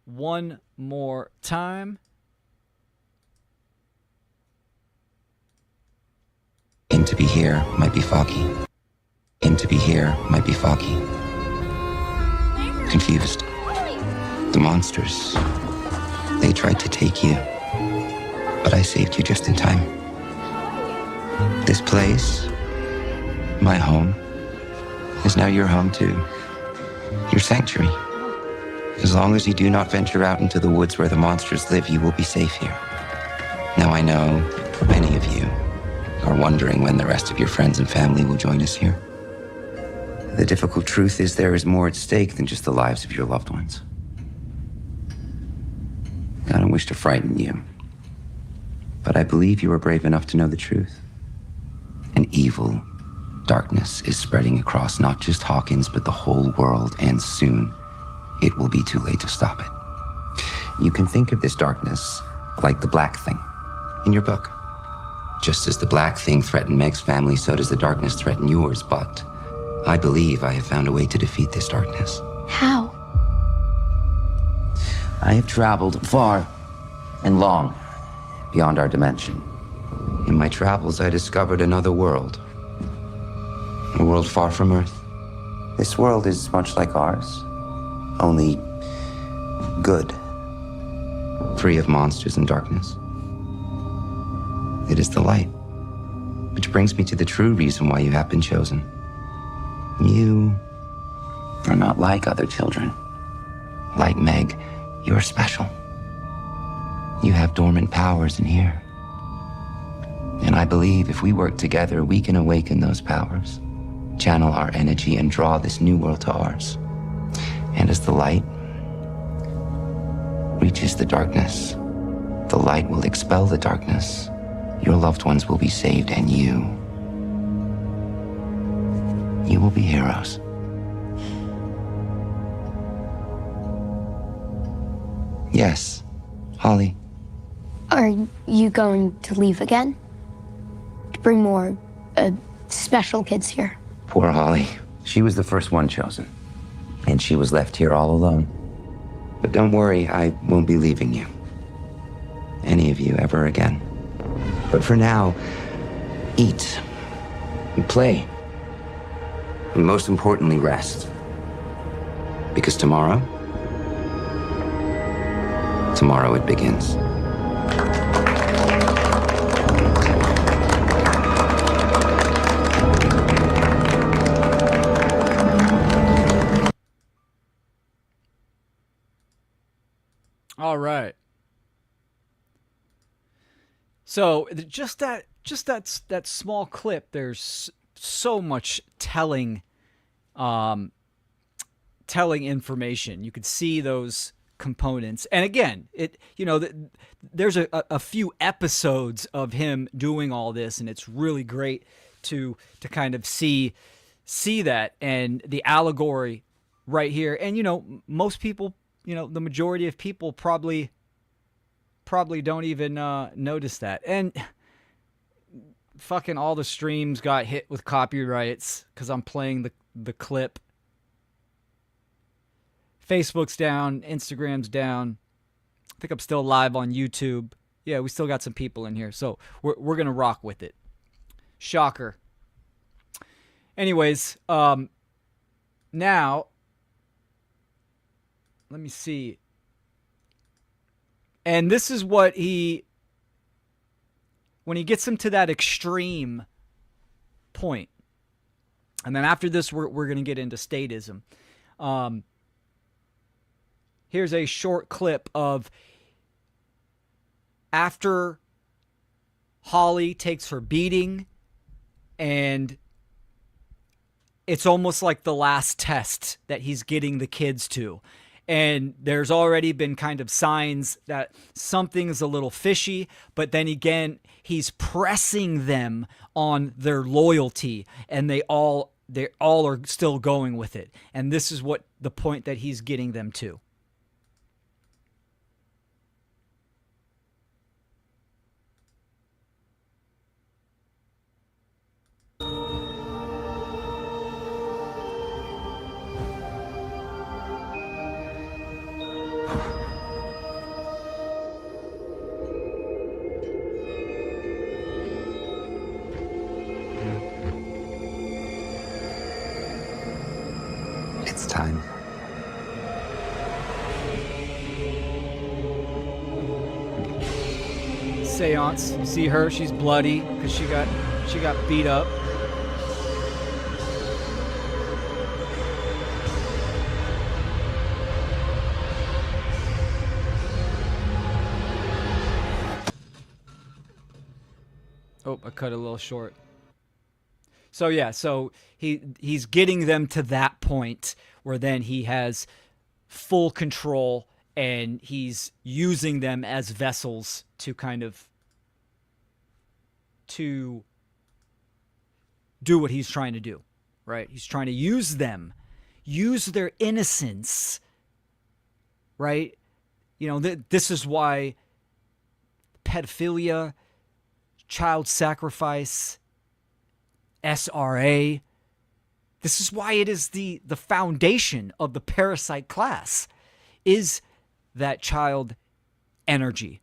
one more time. And to be here might be foggy. And to be here might be foggy. confused. The monsters, they tried to take you, but I saved you just in time. This place, my home, is now your home too. Your sanctuary. As long as you do not venture out into the woods where the monsters live, you will be safe here. Now I know many of you are wondering when the rest of your friends and family will join us here. The difficult truth is there is more at stake than just the lives of your loved ones. I don't wish to frighten you, but I believe you are brave enough to know the truth. An evil darkness is spreading across not just Hawkins, but the whole world, and soon it will be too late to stop it. You can think of this darkness like the Black Thing in your book. Just as the Black Thing threatened Meg's family, so does the darkness threaten yours, but I believe I have found a way to defeat this darkness. How? I have traveled far and long beyond our dimension. In my travels, I discovered another world. A world far from Earth. This world is much like ours, only good. Free of monsters and darkness. It is the light. Which brings me to the true reason why you have been chosen. You are not like other children. Like Meg, you are special. You have dormant powers in here. And I believe if we work together, we can awaken those powers, channel our energy, and draw this new world to ours. And as the light reaches the darkness, the light will expel the darkness. Your loved ones will be saved, and you will be heroes. Yes, Holly. Are you going to leave again? To bring more special kids here? Poor Holly. She was the first one chosen, and she was left here all alone. But don't worry, I won't be leaving you. Any of you ever again. But for now, eat and play. And most importantly, rest. Because tomorrow it begins. All right. So just that small clip, there's so much telling information. You could see those components, and again, there's a few episodes of him doing all this, and it's really great to kind of see that and the allegory right here. And most people, the majority of people probably don't even notice that. And fucking all the streams got hit with copyrights because I'm playing the clip. Facebook's down, Instagram's down. I think I'm still live on YouTube. Yeah, we still got some people in here, so we're gonna rock with it. Shocker. Anyways, now let me see. And this is what when he gets him to that extreme point. And then after this, we're going to get into statism. Here's a short clip of after Holly takes her beating, and it's almost like the last test that he's getting the kids to. And there's already been kind of signs that something's a little fishy, but then again, he's pressing them on their loyalty, and they all are still going with it. And this is what the point that he's getting them to. It's time. seance. You see her, she's bloody because she got beat up. Oh, I cut it a little short. So yeah, so he's getting them to that point where then he has full control and he's using them as vessels to kind of to do what he's trying to do, right? He's trying to use them, use their innocence, right? You know, this is why pedophilia, child sacrifice, SRA, this is why it is the foundation of the parasite class, is that child energy,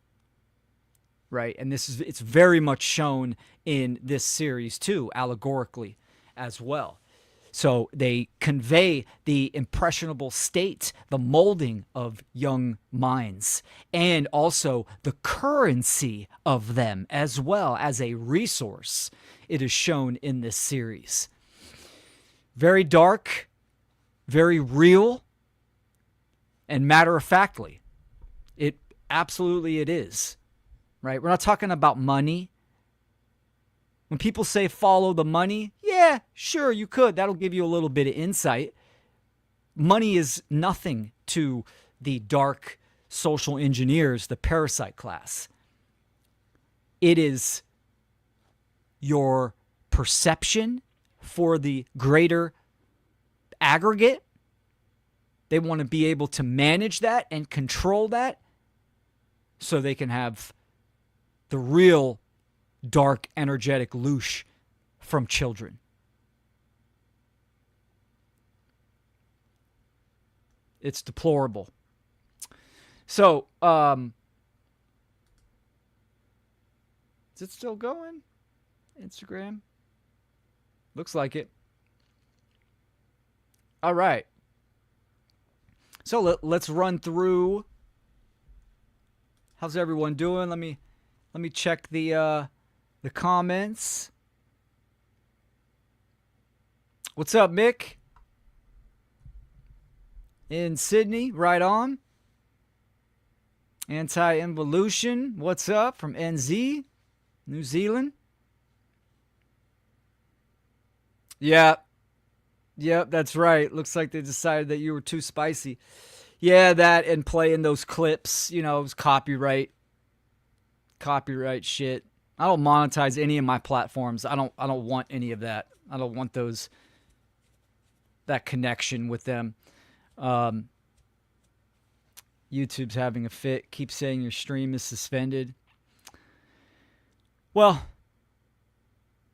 right? And it's very much shown in this series too, allegorically as well. So they convey the impressionable state, the molding of young minds, and also the currency of them as well as a resource. It is shown in this series. Very dark, very real, and matter-of-factly. It absolutely it is, right? We're not talking about money. When people say follow the money, yeah, sure, you could. That'll give you a little bit of insight. Money is nothing to the dark social engineers, the parasite class. It is your perception for the greater aggregate. They want to be able to manage that and control that so they can have the real dark, energetic loosh from children. It's deplorable. So, is it still going? Instagram? Looks like it. All right. So let's run through. How's everyone doing? Let me check the comments. What's up, Mick? In Sydney, right on. Anti-involution, what's up from NZ, New Zealand? Yep, that's right. Looks like they decided that you were too spicy. Yeah, that and playing those clips, you know, it was copyright shit. I don't monetize any of my platforms. I don't want any of that. I don't want that connection with them. YouTube's having a fit. Keep saying your stream is suspended. Well,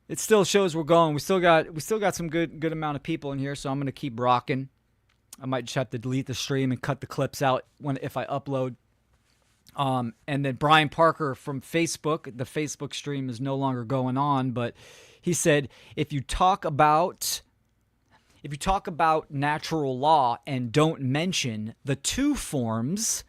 it still shows we're going. We still got some good amount of people in here, so I'm gonna keep rocking. I might just have to delete the stream and cut the clips out if I upload. And then Brian Parker from Facebook, the Facebook stream is no longer going on, but he said if you talk about natural law and don't mention the two forms,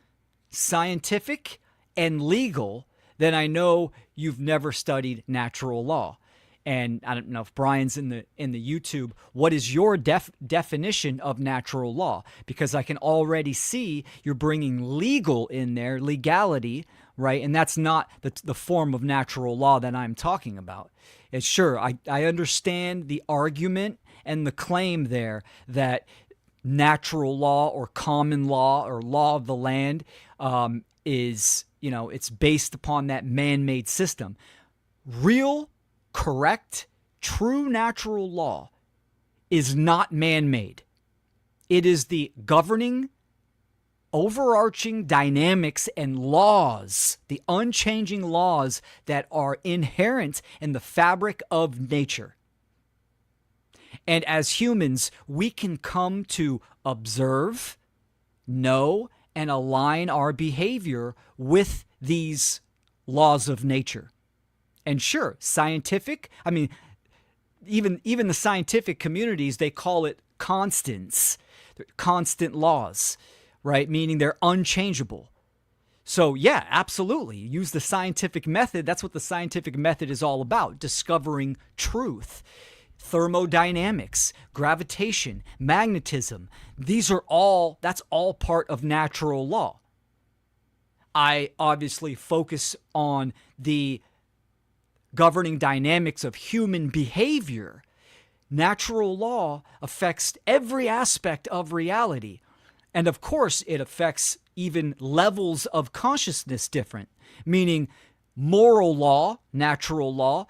scientific and legal, then I know you've never studied natural law. And I don't know if Brian's in the YouTube. What is your definition of natural law? Because I can already see you're bringing legal in there, legality, right? And that's not the form of natural law that I'm talking about. It's sure, I understand the argument and the claim there that natural law or common law or law of the land is, you know, it's based upon that man-made system. Real, correct, true natural law is not man-made. It is the governing, overarching dynamics and laws, the unchanging laws that are inherent in the fabric of nature. And as humans, we can come to observe, know, and align our behavior with these laws of nature. And sure, scientific, I mean, even the scientific communities, they call it constants, constant laws, right? Meaning they're unchangeable. So yeah, absolutely. Use the scientific method. That's what the scientific method is all about, discovering truth. Thermodynamics, gravitation, magnetism, that's all part of natural law. I obviously focus on the governing dynamics of human behavior. Natural law affects every aspect of reality. And of course, it affects even levels of consciousness different, meaning moral law, natural law,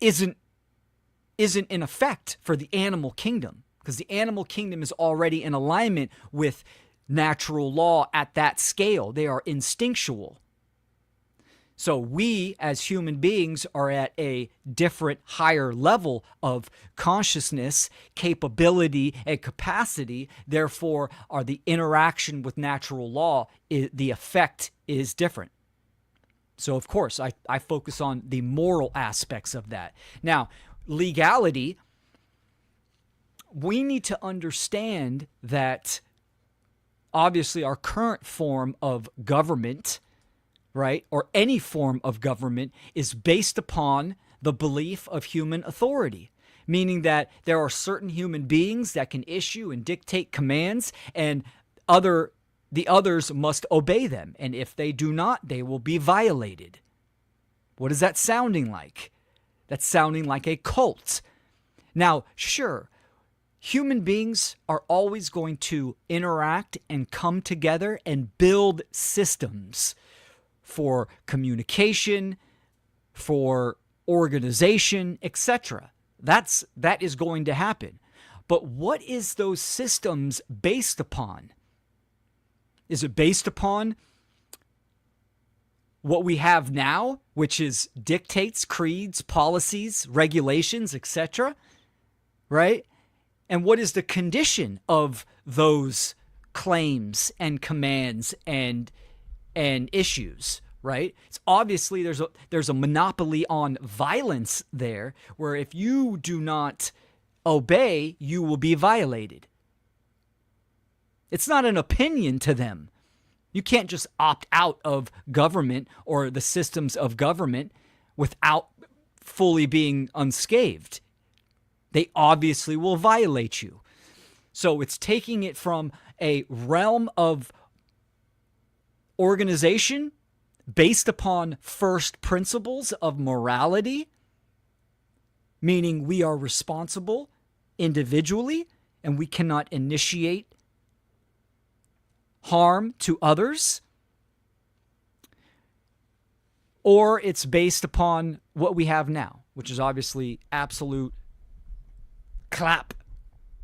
isn't in effect for the animal kingdom, because the animal kingdom is already in alignment with natural law at that scale. They are instinctual. So we as human beings are at a different, higher level of consciousness, capability, and capacity. Therefore, the interaction with natural law, the effect is different. So, of course, I focus on the moral aspects of that. Now, legality, we need to understand that obviously our current form of government, right, or any form of government, is based upon the belief of human authority, meaning that there are certain human beings that can issue and dictate commands, and the others must obey them. And if they do not, they will be violated. What is that sounding like? That's sounding like a cult. Now, sure, human beings are always going to interact and come together and build systems for communication, for organization, etc. That is going to happen. But what is those systems based upon? Is it based upon what we have now, which is dictates, creeds, policies, regulations, etc., right? And what is the condition of those claims and commands and issues, right? It's obviously there's a monopoly on violence there, where if you do not obey, you will be violated. It's not an opinion to them. You can't just opt out of government or the systems of government without fully being unscathed. They obviously will violate you. So it's taking it from a realm of organization based upon first principles of morality, meaning we are responsible individually and we cannot initiate harm to others, or it's based upon what we have now, which is obviously absolute clap,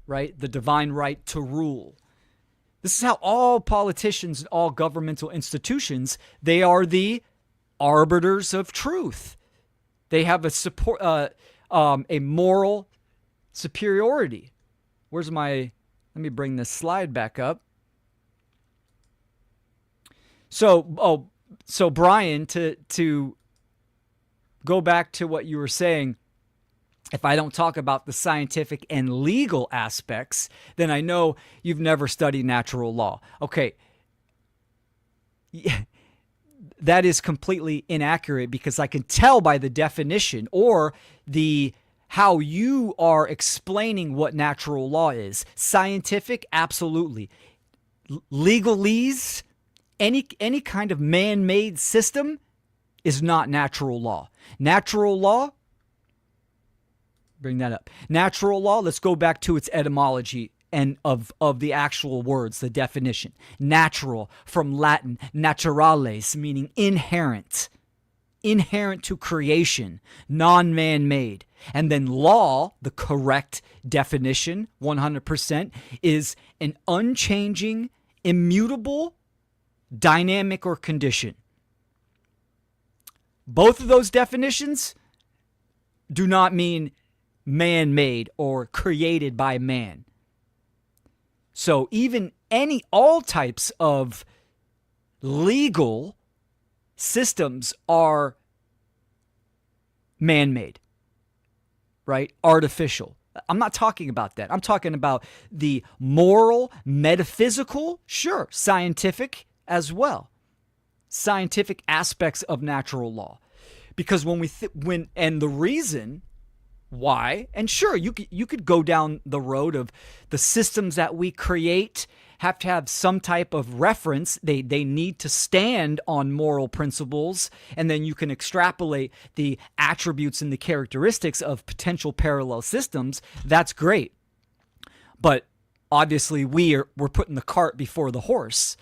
right? The divine right to rule. This is how all politicians and all governmental institutions, they are the arbiters of truth. They have a moral superiority. Let me bring this slide back up. So Brian, to go back to what you were saying, if I don't talk about the scientific and legal aspects, then I know you've never studied natural law. Okay. Yeah, that is completely inaccurate, because I can tell by the definition or how you are explaining what natural law is. Scientific, absolutely. Legalese, any kind of man-made system is not natural law. Natural law, bring that up. Natural law, let's go back to its etymology and of the actual words, the definition. Natural, from Latin, naturales, meaning inherent to creation, non-man-made. And then law, the correct definition, 100%, is an unchanging, immutable, dynamic, or condition. Both of those definitions do not mean man-made or created by man. So even all types of legal systems are man-made, right? Artificial. I'm not talking about that. I'm talking about the moral, metaphysical, sure, scientific as well. scientific aspects of natural law. Because and the reason why, and sure, you could go down the road of the systems that we create have to have some type of reference. They need to stand on moral principles, and then you can extrapolate the attributes and the characteristics of potential parallel systems. That's great. But obviously we're putting the cart before the horse,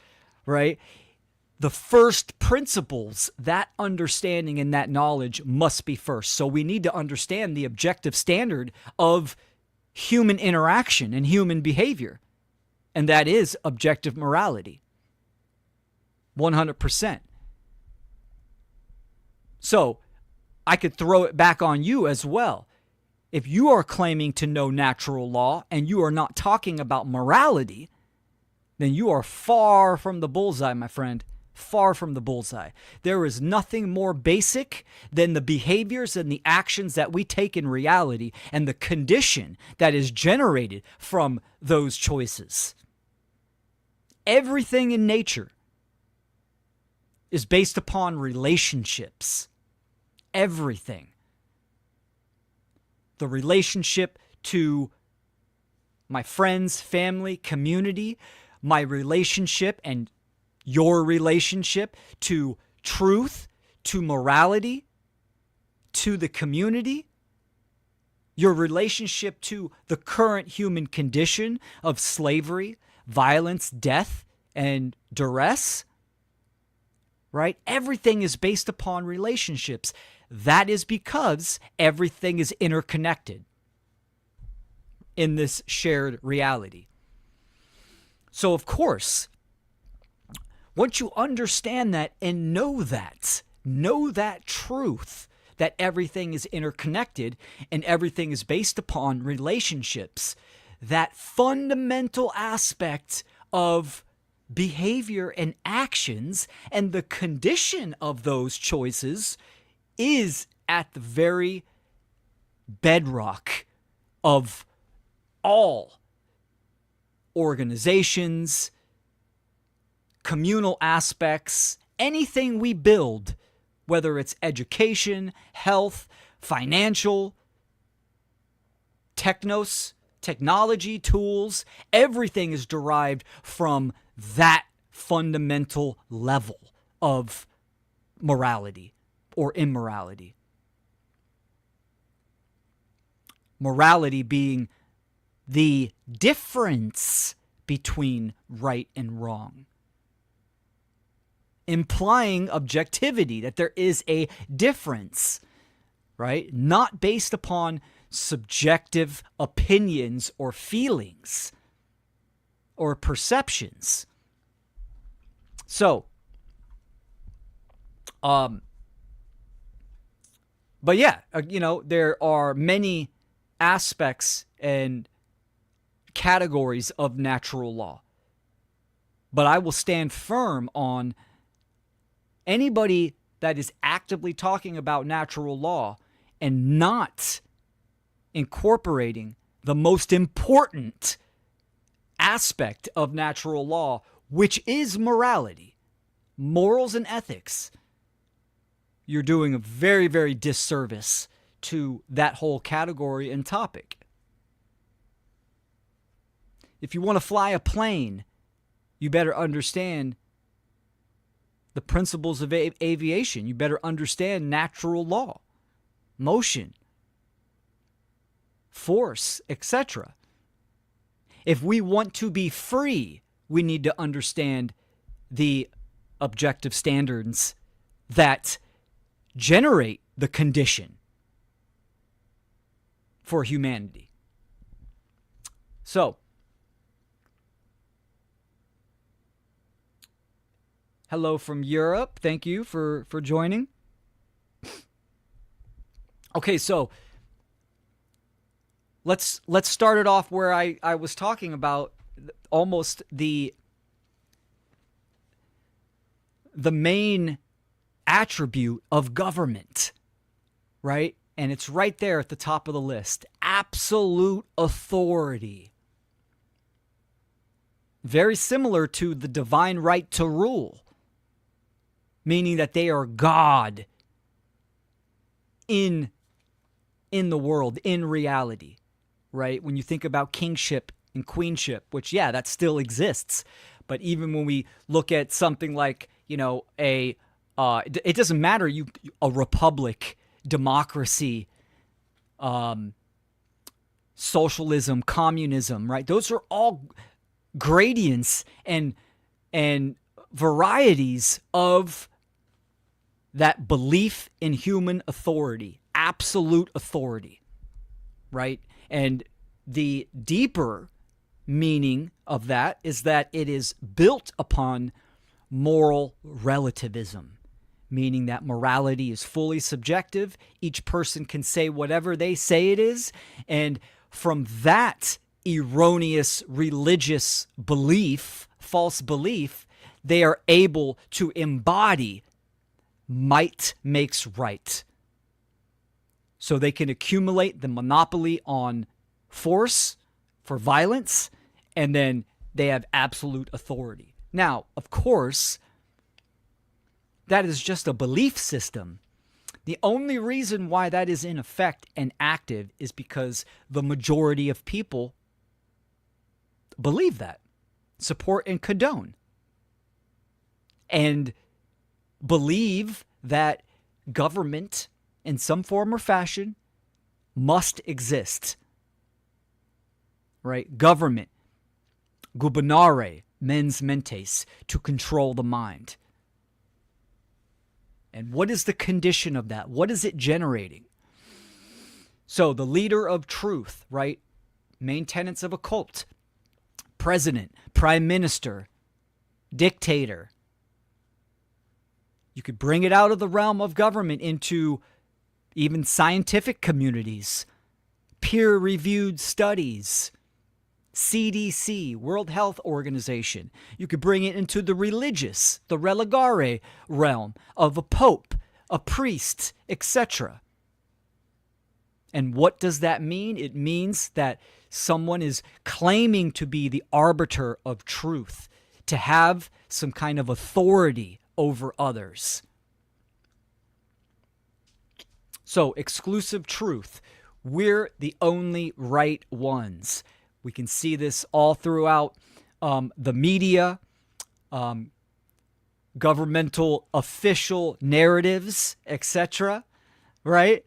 right? The first principles, that understanding and that knowledge must be first. So we need to understand the objective standard of human interaction and human behavior. And that is objective morality. 100%. So I could throw it back on you as well. If you are claiming to know natural law and you are not talking about morality, then you are far from the bullseye, my friend. Far from the bullseye. There is nothing more basic than the behaviors and the actions that we take in reality and the condition that is generated from those choices. Everything in nature is based upon relationships. Everything. The relationship to my friends, family, community, my relationship and your relationship to truth, to morality, to the community, your relationship to the current human condition of slavery, violence, death, and duress, right? Everything is based upon relationships. That is because everything is interconnected in this shared reality. So, of course, once you understand that and know that truth, that everything is interconnected and everything is based upon relationships, that fundamental aspect of behavior and actions and the condition of those choices is at the very bedrock of all organizations, communal aspects, anything we build, whether it's education, health, financial, technology, tools, everything is derived from that fundamental level of morality or immorality. Morality being the difference between right and wrong, implying objectivity, that there is a difference, right? Not based upon subjective opinions or feelings or perceptions. So, but yeah, there are many aspects and categories of natural law. But I will stand firm on anybody that is actively talking about natural law and not incorporating the most important aspect of natural law, which is morality, morals and ethics. You're doing a very, very disservice to that whole category and topic. If you want to fly a plane, you better understand the principles of aviation. You better understand natural law, motion, force, etc. If we want to be free, we need to understand the objective standards that generate the condition for humanity. So, hello from Europe. Thank you for joining. Okay, so let's start it off where I was talking about almost the main attribute of government, right? And it's right there at the top of the list. Absolute authority. Very similar to the divine right to rule. meaning that they are God in the world, in reality, right? When you think about kingship and queenship, which, yeah, that still exists. But even when we look at something like, you know, it doesn't matter, a republic, democracy, socialism, communism, right? Those are all gradients and varieties of that belief in human authority, absolute authority, right? And the deeper meaning of that is that it is built upon moral relativism, meaning that morality is fully subjective. Each person can say whatever they say it is, and from that erroneous religious belief, false belief, they are able to embody might makes right. So they can accumulate the monopoly on force for violence, and then they have absolute authority. Now, of course, that is just a belief system. The only reason why that is in effect and active is because the majority of people believe that, support and condone, and believe that government in some form or fashion must exist, right? Government, gubernare, mens mentes, to control the mind. And what is the condition of that? What is it generating? So the leader of truth, right? Main tenets of a cult: president, prime minister, dictator. You could bring it out of the realm of government into even scientific communities, peer-reviewed studies, CDC, World Health Organization. You could bring it into the religious, the religare realm of a pope, a priest, etc. And what does that mean? It means that someone is claiming to be the arbiter of truth, to have some kind of authority over others. So, exclusive truth. We're the only right ones. We can see this all throughout the media, governmental official narratives, etc. Right?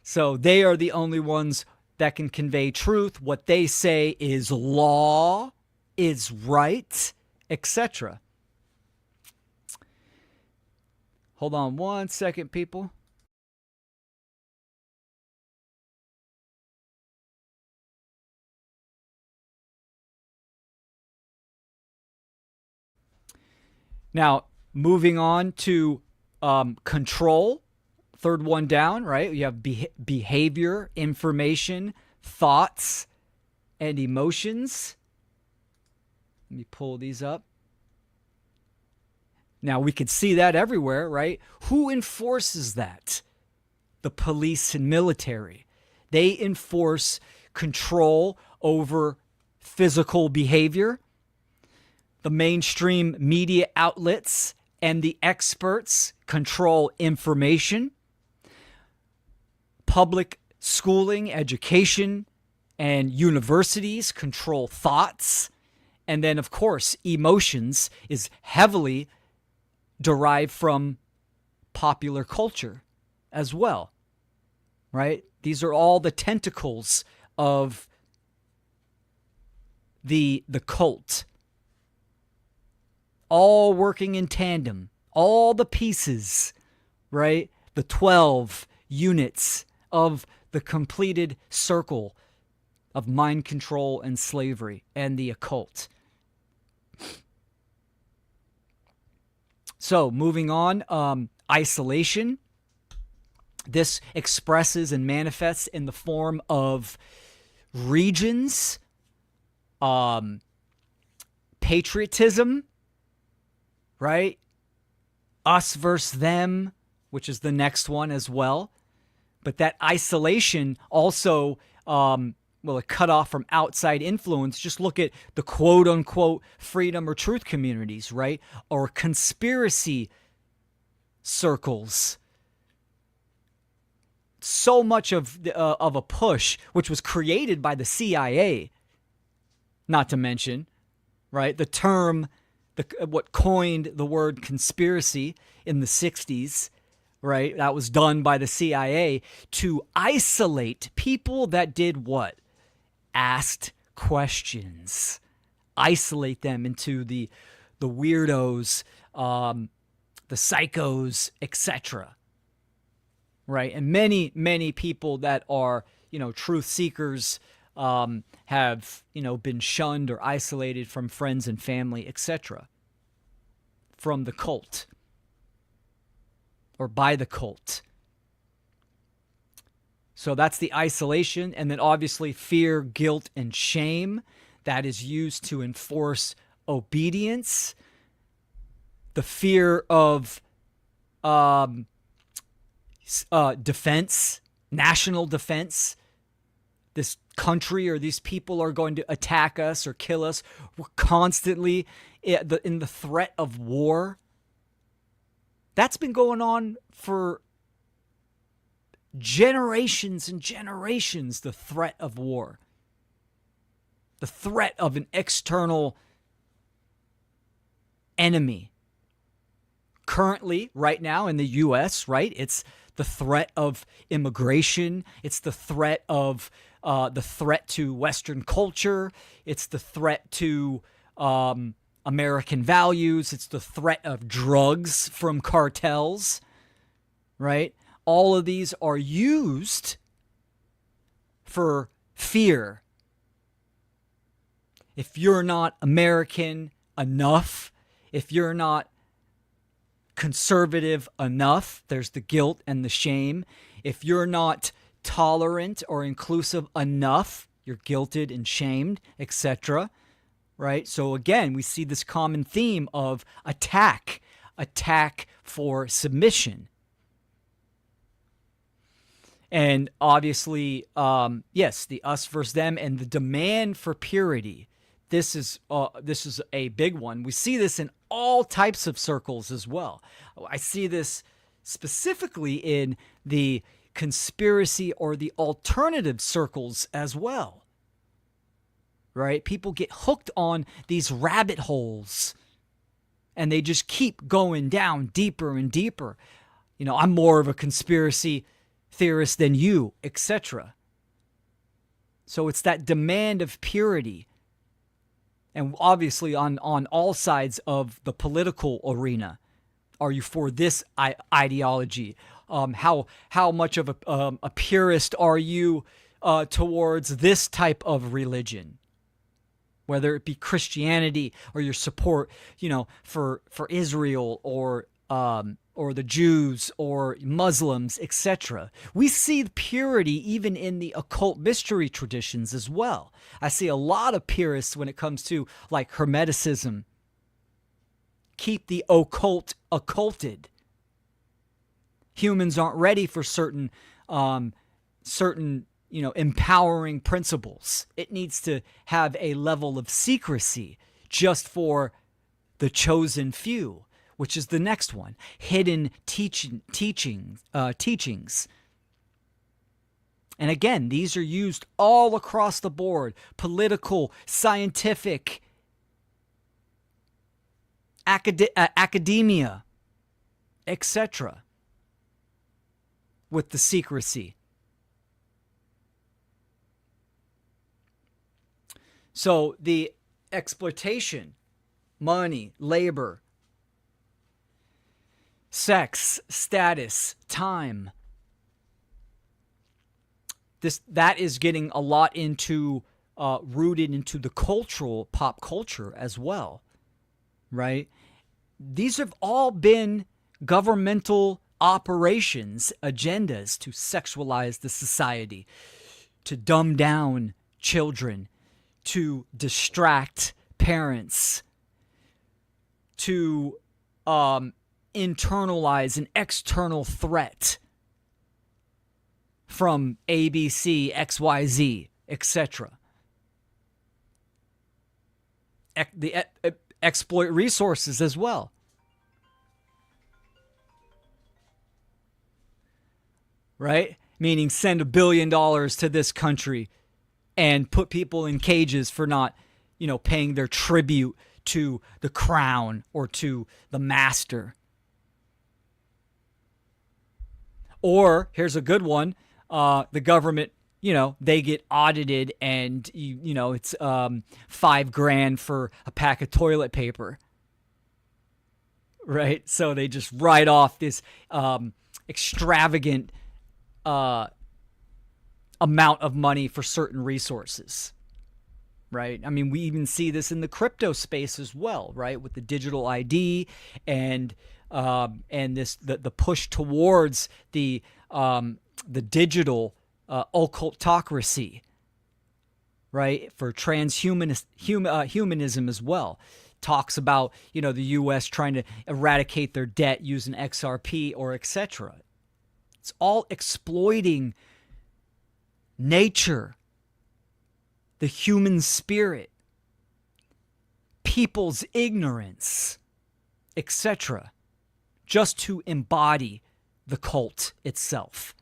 So they are the only ones that can convey truth. What they say is law, is right, etc. Hold on one second, people. Now, moving on to control, third one down, right? You have behavior, information, thoughts, and emotions. Let me pull these up. Now, we could see that everywhere, right? Who enforces that? The police and military. They enforce control over physical behavior. The mainstream media outlets and the experts control information. Public schooling, education, and universities control thoughts. And then, of course, emotions is heavily derived from popular culture as well, right? These are all the tentacles of the cult, all working in tandem, all the pieces, right? The 12 units of the completed circle of mind control and slavery and the occult. So, moving on, isolation. This expresses and manifests in the form of regions, patriotism, right? Us versus them, which is the next one as well. But that isolation also, it cut off from outside influence. Just look at the quote-unquote freedom or truth communities, right? Or conspiracy circles. So much of a push, which was created by the CIA, not to mention, right? The term, what coined the word conspiracy in the 60s, right? That was done by the CIA to isolate people that did what? Asked questions. Isolate them into the weirdos, the psychos, etc. Right? And many people that are, truth seekers have, been shunned or isolated from friends and family, etc. from the cult or by the cult. So that's the isolation. And then obviously fear, guilt, and shame that is used to enforce obedience. The fear of defense, national defense. This country or these people are going to attack us or kill us. We're constantly in the threat of war. That's been going on for generations and generations, the threat of war. The threat of an external enemy. Currently, right now in the U.S., right, it's the threat of immigration. It's the threat of to Western culture. It's the threat to American values. It's the threat of drugs from cartels, right? All of these are used for fear. If you're not American enough, if you're not conservative enough, there's the guilt and the shame. If you're not tolerant or inclusive enough, you're guilted and shamed, etc. Right? So again, we see this common theme of attack for submission. And obviously, yes, the us versus them and the demand for purity. This is a big one. We see this in all types of circles as well. I see this specifically in the conspiracy or the alternative circles as well. Right? People get hooked on these rabbit holes and they just keep going down deeper and deeper. I'm more of a conspiracy theorist than you, etc. So it's that demand of purity. And obviously on all sides of the political arena. Are you for this ideology? How much of a purist are you towards this type of religion? Whether it be Christianity or your support, for Israel or the Jews or Muslims, etc. We see purity even in the occult mystery traditions as well. I see a lot of purists when it comes to like Hermeticism. Keep the occult occulted. Humans aren't ready for certain empowering principles. It needs to have a level of secrecy just for the chosen few, which is the next one. Hidden teachings. And again, these are used all across the board. Political, scientific, academia, etc. with the secrecy. So the exploitation, money, labor, sex, status, time. That is getting a lot into rooted into the pop culture as well, right? These have all been governmental operations, agendas to sexualize the society, to dumb down children, to distract parents, to internalize an external threat from ABC, XYZ, etc. Exploit resources as well. right? Meaning send $1 billion to this country and put people in cages for not, paying their tribute to the crown or to the master. Or here's a good one. The government, they get audited and, it's $5,000 for a pack of toilet paper. Right? So they just write off this extravagant amount of money for certain resources. Right? I mean, we even see this in the crypto space as well, right? With the digital ID and the push towards the digital occultocracy, right? For humanism as well. Talks about, the U.S. trying to eradicate their debt using XRP or etc. It's all exploiting nature, the human spirit, people's ignorance, etc., just to embody the cult itself.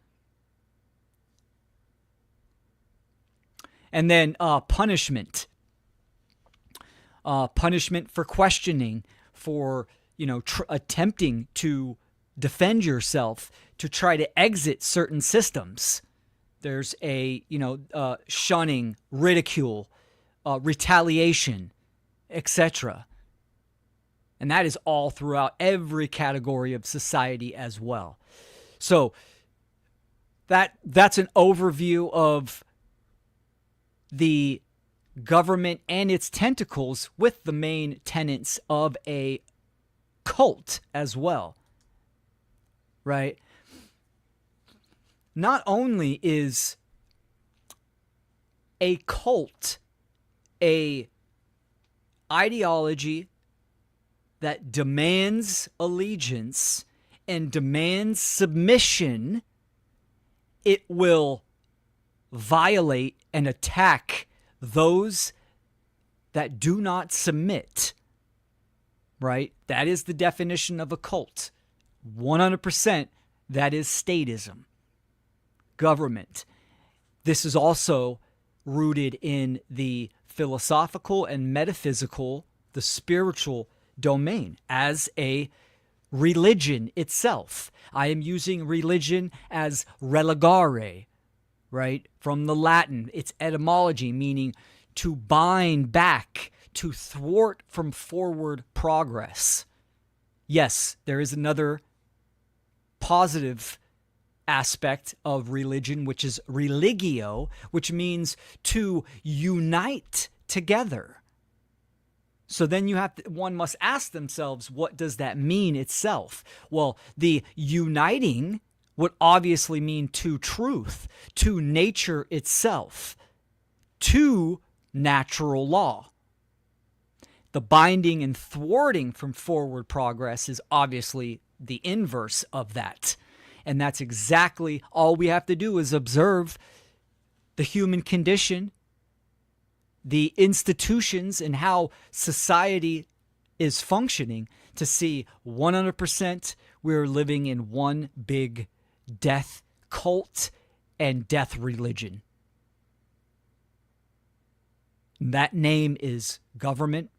And then punishment. Punishment for questioning, for, attempting to defend yourself, to try to exit certain systems. There's a, shunning, ridicule, retaliation, etc. And that is all throughout every category of society as well. So that's an overview of the government and its tentacles with the main tenets of a cult as well. Right? Not only is a cult a ideology that demands allegiance and demands submission, it will violate and attack those that do not submit. Right? That is the definition of a cult. 100%, that is statism. Government. This is also rooted in the philosophical and metaphysical, the spiritual domain as a religion itself. I am using religion as religare, right? From the Latin, its etymology meaning to bind back, to thwart from forward progress. Yes, there is another positive aspect of religion, which is religio, which means to unite together. So then one must ask themselves, what does that mean itself? Well, the uniting would obviously mean to truth, to nature itself, to natural law. The binding and thwarting from forward progress is obviously the inverse of that. And that's exactly all we have to do is observe the human condition, the institutions, and how society is functioning to see 100% we're living in one big death cult and death religion. That name is government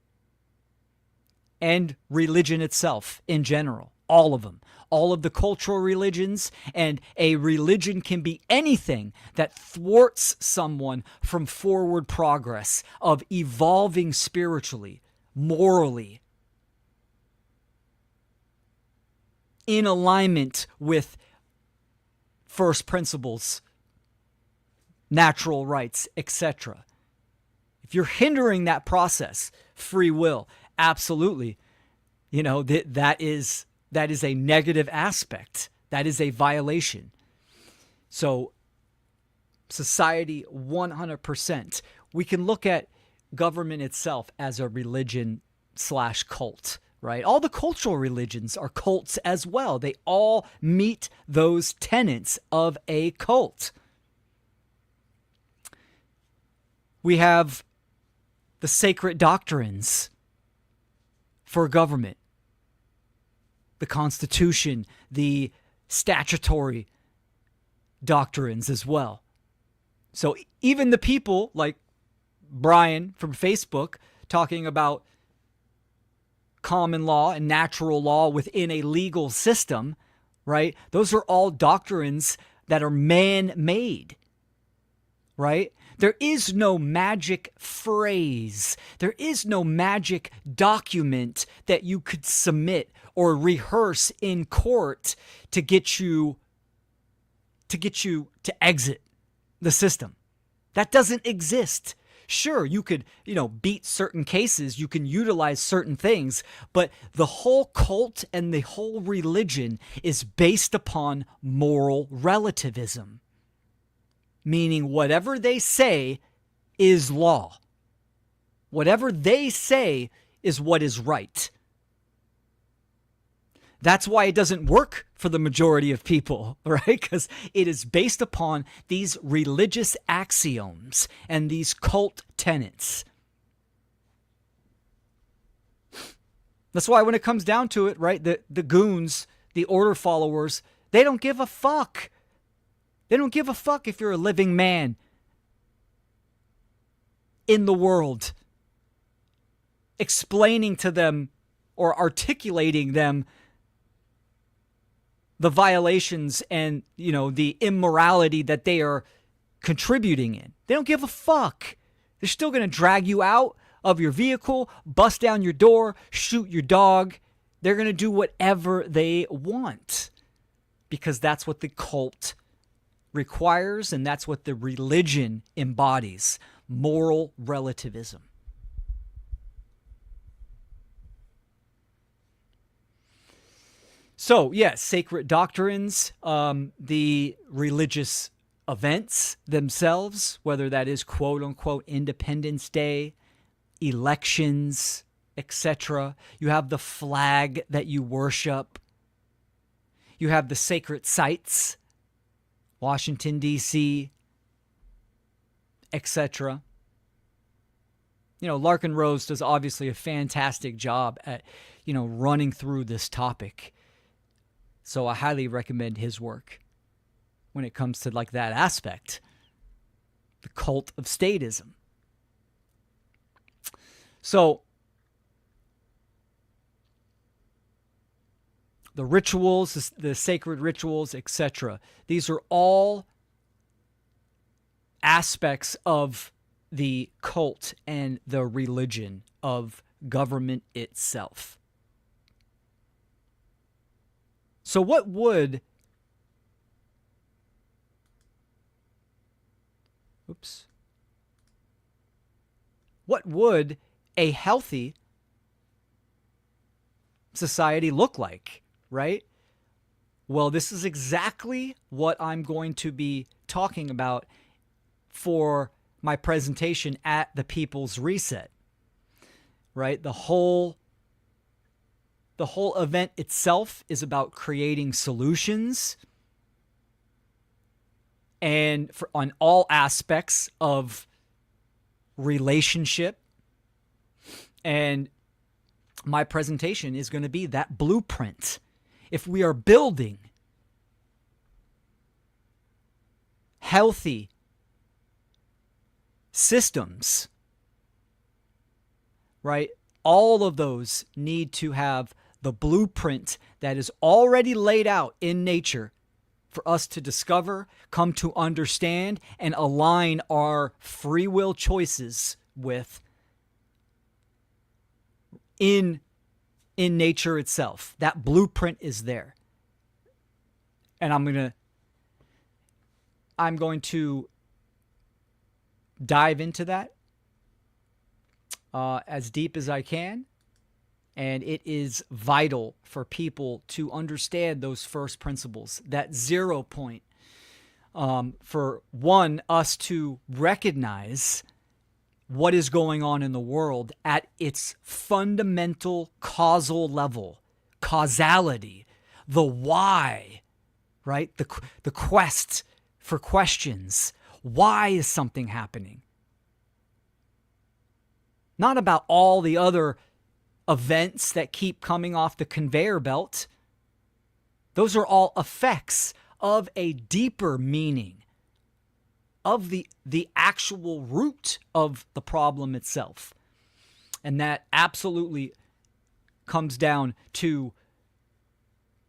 and religion itself in general. All of them. All of the cultural religions, and a religion can be anything that thwarts someone from forward progress, of evolving spiritually, morally, in alignment with first principles, natural rights, etc. If you're hindering that process, free will, absolutely, that is a negative aspect. That is a violation. So society, 100%. We can look at government itself as a religion/cult, right? All the cultural religions are cults as well. They all meet those tenets of a cult. We have the sacred doctrines for government. The Constitution, the statutory doctrines as well. So even the people like Brian from Facebook talking about common law and natural law within a legal system, right? Those are all doctrines that are man-made, right? There is no magic phrase. There is no magic document that you could submit or rehearse in court to get you to exit the system. That doesn't exist. Sure, you could, beat certain cases, you can utilize certain things, but the whole cult and the whole religion is based upon moral relativism. Meaning whatever they say is law. Whatever they say is what is right. That's why it doesn't work for the majority of people, right? Because it is based upon these religious axioms and these cult tenets. That's why when it comes down to it, right, the goons, the order followers, they don't give a fuck. They don't give a fuck if you're a living man in the world, explaining to them or articulating them the violations and, the immorality that they are contributing in. They don't give a fuck. They're still going to drag you out of your vehicle, bust down your door, shoot your dog. They're going to do whatever they want because that's what the cult requires, and that's what the religion embodies. Moral relativism. So, yes, sacred doctrines, the religious events themselves, whether that is quote-unquote Independence Day, elections, etc. You have the flag that you worship. You have the sacred sites, Washington, D.C., etc. Larkin Rose does obviously a fantastic job at, running through this topic. So I highly recommend his work when it comes to like that aspect, the cult of statism. So the rituals, the sacred rituals, etc. These are all aspects of the cult and the religion of government itself. So what would a healthy society look like, right? Well, this is exactly what I'm going to be talking about for my presentation at the People's Reset, right? The whole event itself is about creating solutions and on all aspects of relationship. And my presentation is going to be that blueprint. If we are building healthy systems, right? All of those need to have the blueprint that is already laid out in nature for us to discover, come to understand, and align our free will choices with in nature itself. That blueprint is there. And I'm going to dive into that as deep as I can. And it is vital for people to understand those first principles, that 0 point. For one, us to recognize what is going on in the world at its fundamental causal level, causality, the why, right? The quest for questions. Why is something happening? Not about all the other events that keep coming off the conveyor belt. Those are all effects of a deeper meaning of the actual root of the problem itself. And that absolutely comes down to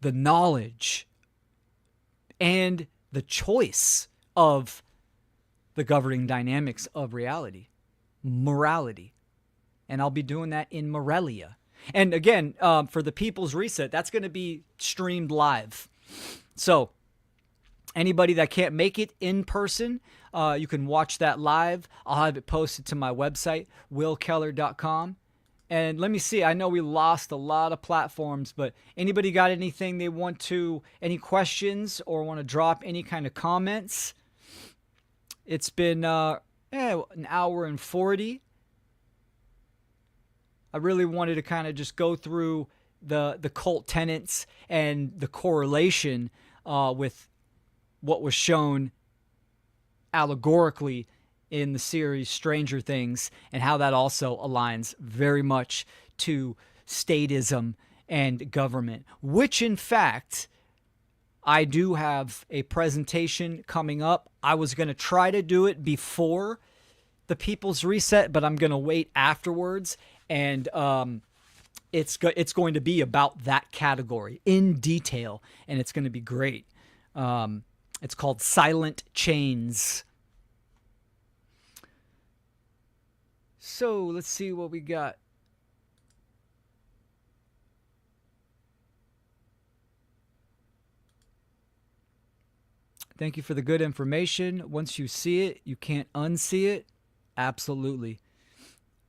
the knowledge and the choice of the governing dynamics of reality, morality. And I'll be doing that in Morelia. And again, for the People's Reset, that's going to be streamed live. So anybody that can't make it in person, you can watch that live. I'll have it posted to my website, willkeller.com. And let me see, I know we lost a lot of platforms, but anybody got anything they want to, any questions or want to drop any kind of comments? It's been an hour and 40. I really wanted to kind of just go through the cult tenets and the correlation with what was shown allegorically in the series Stranger Things, and how that also aligns very much to statism and government, which in fact, I do have a presentation coming up. I was going to try to do it before the People's Reset, but I'm going to wait afterwards, and it's going to be about that category in detail, and it's going to be great. It's called Silent Chains. So let's see what we got. Thank you for the good information. Once you see it, you can't unsee it. Absolutely.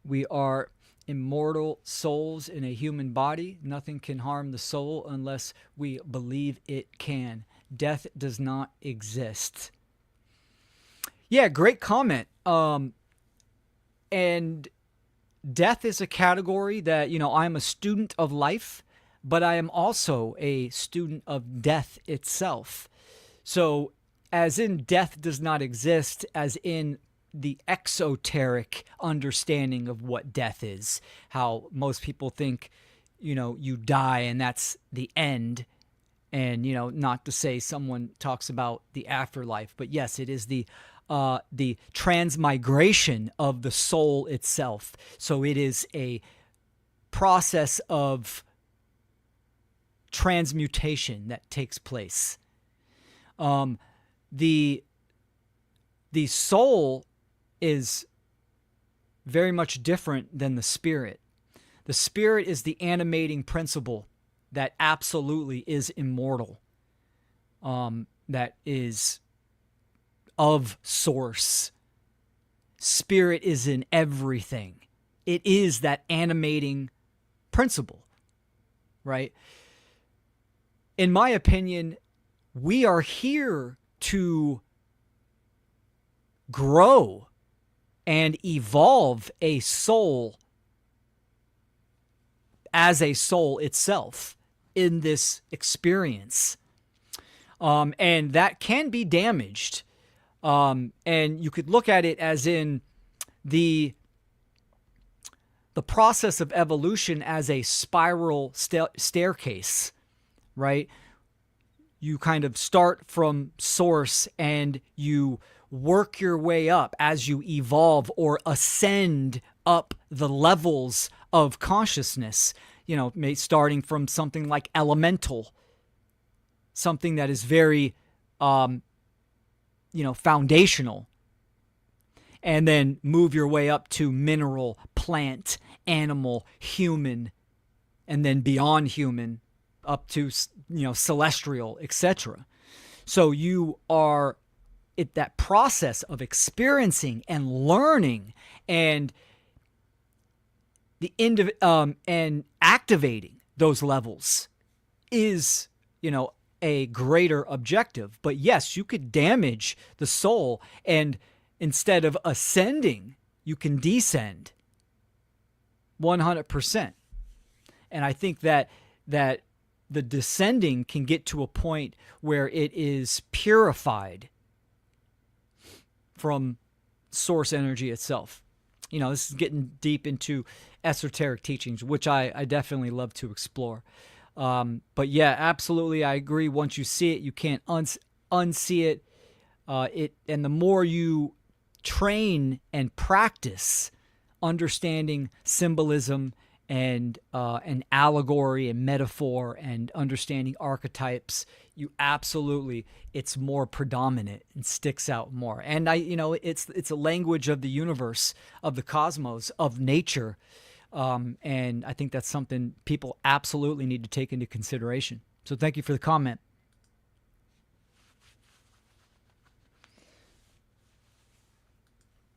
We are immortal souls in a human body. Nothing can harm the soul unless we believe it can. Death does not exist. Yeah, great comment. And death is a category that, I'm a student of life, but I am also a student of death itself. So, as in death does not exist, as in the exoteric understanding of what death is, how most people think, you die and that's the end. And, not to say someone talks about the afterlife, but yes, it is the transmigration of the soul itself. So it is a process of transmutation that takes place. The soul is very much different than the spirit. The spirit is the animating principle that absolutely is immortal, that is of source. Spirit is in everything. It is that animating principle, right? In my opinion, we are here to grow and evolve a soul as a soul itself in this experience. And that can be damaged. And you could look at it as in the process of evolution as a spiral staircase, right? You kind of start from source and you work your way up as you evolve or ascend up the levels of consciousness, starting from something like elemental, something that is very, foundational, and then move your way up to mineral, plant, animal, human, and then beyond human up to, celestial, etc. So you are at that process of experiencing and learning and and activating those levels is, a greater objective. But yes, you could damage the soul, and instead of ascending, you can descend 100%. And I think that the descending can get to a point where it is purified from source energy itself. This is getting deep into esoteric teachings, which I definitely love to explore. But yeah, absolutely, I agree. Once you see it, you can't unsee it, and the more you train and practice understanding symbolism and allegory and metaphor and understanding archetypes, it's more predominant and sticks out more. And it's a language of the universe, of the cosmos, of nature. And I think that's something people absolutely need to take into consideration. So thank you for the comment.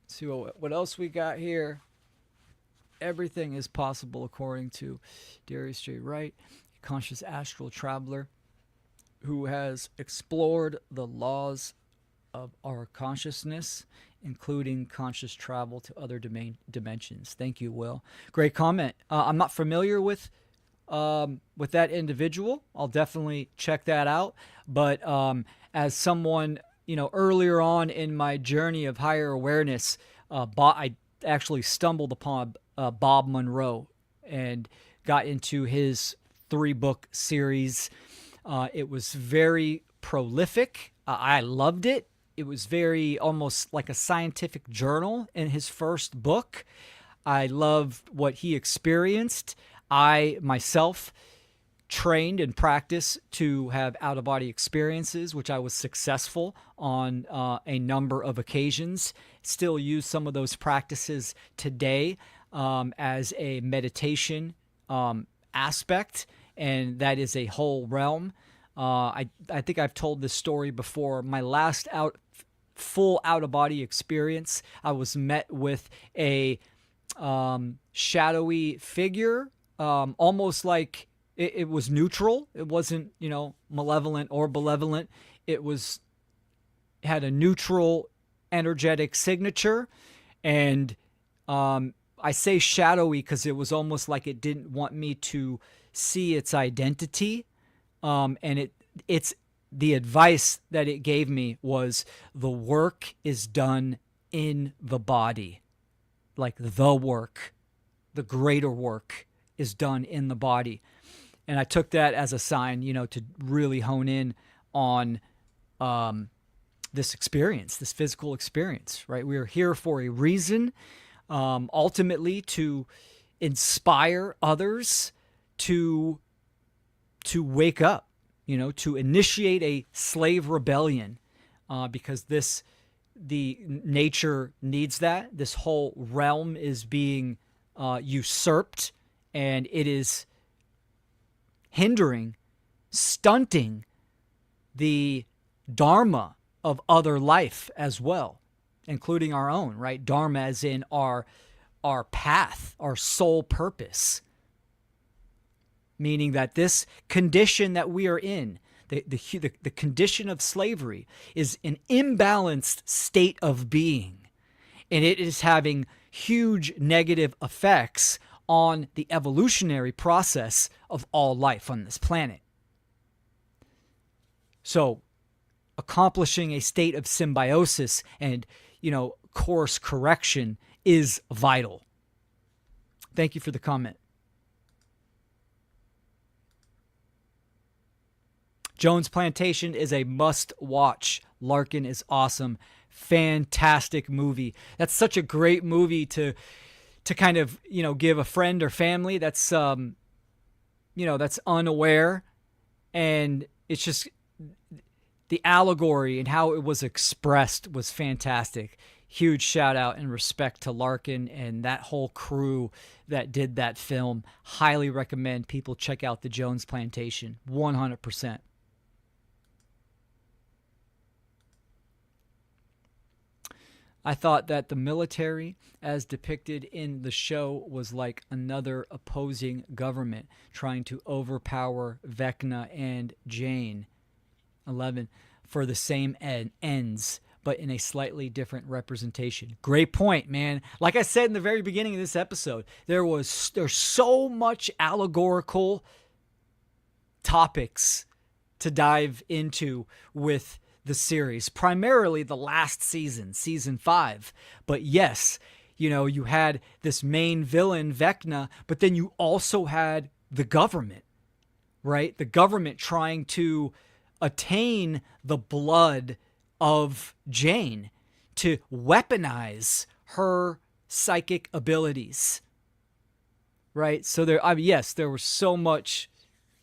Let's see what else we got here. Everything is possible according to Darius J. Wright, a conscious astral traveler who has explored the laws of our consciousness, including conscious travel to other dimensions. Thank you, Will. Great comment. I'm not familiar with that individual. I'll definitely check that out. But as someone, earlier on in my journey of higher awareness, I actually stumbled upon Bob Monroe and got into his 3-book series. It was very prolific. I loved it. It was very almost like a scientific journal in his first book. I loved what he experienced. I myself trained and practiced to have out-of-body experiences, which I was successful on a number of occasions. Still use some of those practices today as a meditation aspect, and that is a whole realm. I think I've told this story before. My last full out-of-body experience, I was met with a shadowy figure, almost like it was neutral. It wasn't, malevolent or benevolent. It had a neutral energetic signature, and I say shadowy because it was almost like it didn't want me to see its identity. And it's the advice that it gave me was the work is done in the body. Like the work, the greater work is done in the body. And I took that as a sign, to really hone in on this experience, this physical experience, right? We are here for a reason, ultimately to inspire others to wake up, to initiate a slave rebellion, because the nature needs that. This whole realm is being usurped, and it is hindering, stunting the dharma of other life as well, including our own, right? Dharma as in our path, our sole purpose. Meaning that this condition that we are in, the condition of slavery, is an imbalanced state of being. And it is having huge negative effects on the evolutionary process of all life on this planet. So, accomplishing a state of symbiosis and, course correction is vital. Thank you for the comment. Jones Plantation is a must-watch. Larkin is awesome. Fantastic movie. That's such a great movie to kind of, give a friend or family that's, that's unaware. And it's just the allegory and how it was expressed was fantastic. Huge shout out and respect to Larkin and that whole crew that did that film. Highly recommend people check out the Jones Plantation. 100%. I thought that the military, as depicted in the show, was like another opposing government trying to overpower Vecna and Jane 11 for the same ends, but in a slightly different representation. Great point, man. Like I said in the very beginning of this episode, there's so much allegorical topics to dive into with the series, primarily the last season, season 5. But yes, you had this main villain, Vecna, but then you also had the government, right? The government trying to attain the blood of Jane, to weaponize her psychic abilities. Right? So yes, there was so much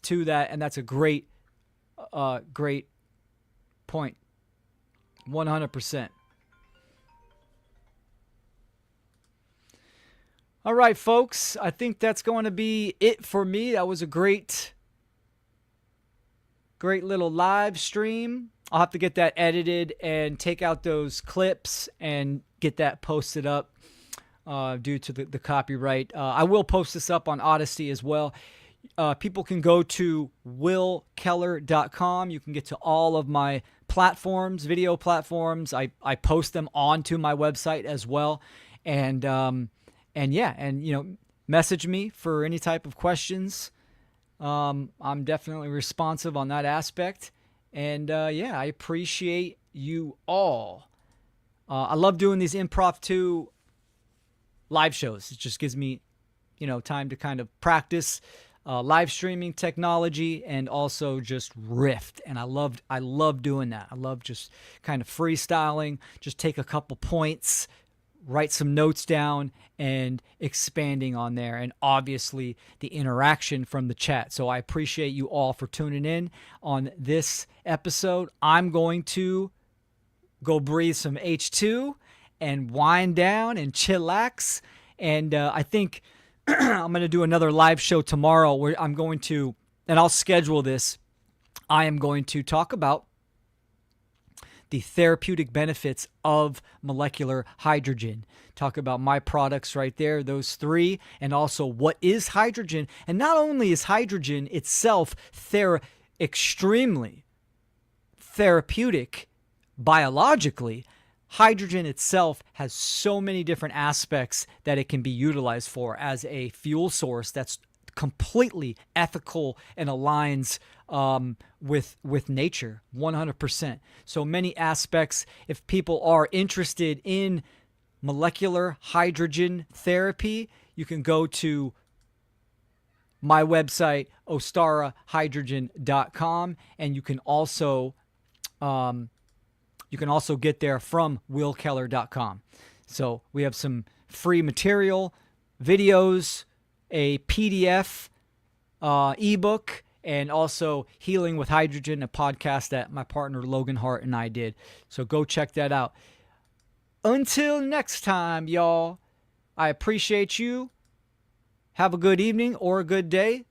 to that, and that's a great point. 100%. All right, folks. I think that's going to be it for me. That was a great little live stream. I'll have to get that edited and take out those clips and get that posted up due to the copyright. I will post this up on Odyssey as well. People can go to willkeller.com. You can get to all of my platforms, video platforms. I post them onto my website as well. And message me for any type of questions. I'm definitely responsive on that aspect. And I appreciate you all. I love doing these Improv 2 live shows. It just gives me, time to kind of practice live streaming technology and also just riff. And I love doing that. I love just kind of freestyling, just take a couple points, write some notes down, and expanding on there. And obviously the interaction from the chat. So I appreciate you all for tuning in on this episode. I'm going to go breathe some H2 and wind down and chillax. And I think I'm going to do another live show tomorrow where I'm going to, and I'll schedule this, I am going to talk about the therapeutic benefits of molecular hydrogen. Talk about my products right there, those 3, and also what is hydrogen. And not only is hydrogen itself extremely therapeutic biologically, hydrogen itself has so many different aspects that it can be utilized for as a fuel source that's completely ethical and aligns with nature 100%. So many aspects. If people are interested in molecular hydrogen therapy, you can go to my website, ostarahydrogen.com, and you can also get there from willkeller.com. So we have some free material, videos, a PDF, ebook, and also Healing with Hydrogen, a podcast that my partner Logan Hart and I did. So go check that out. Until next time, y'all, I appreciate you. Have a good evening or a good day,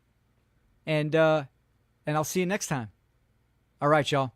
and I'll see you next time. All right, y'all.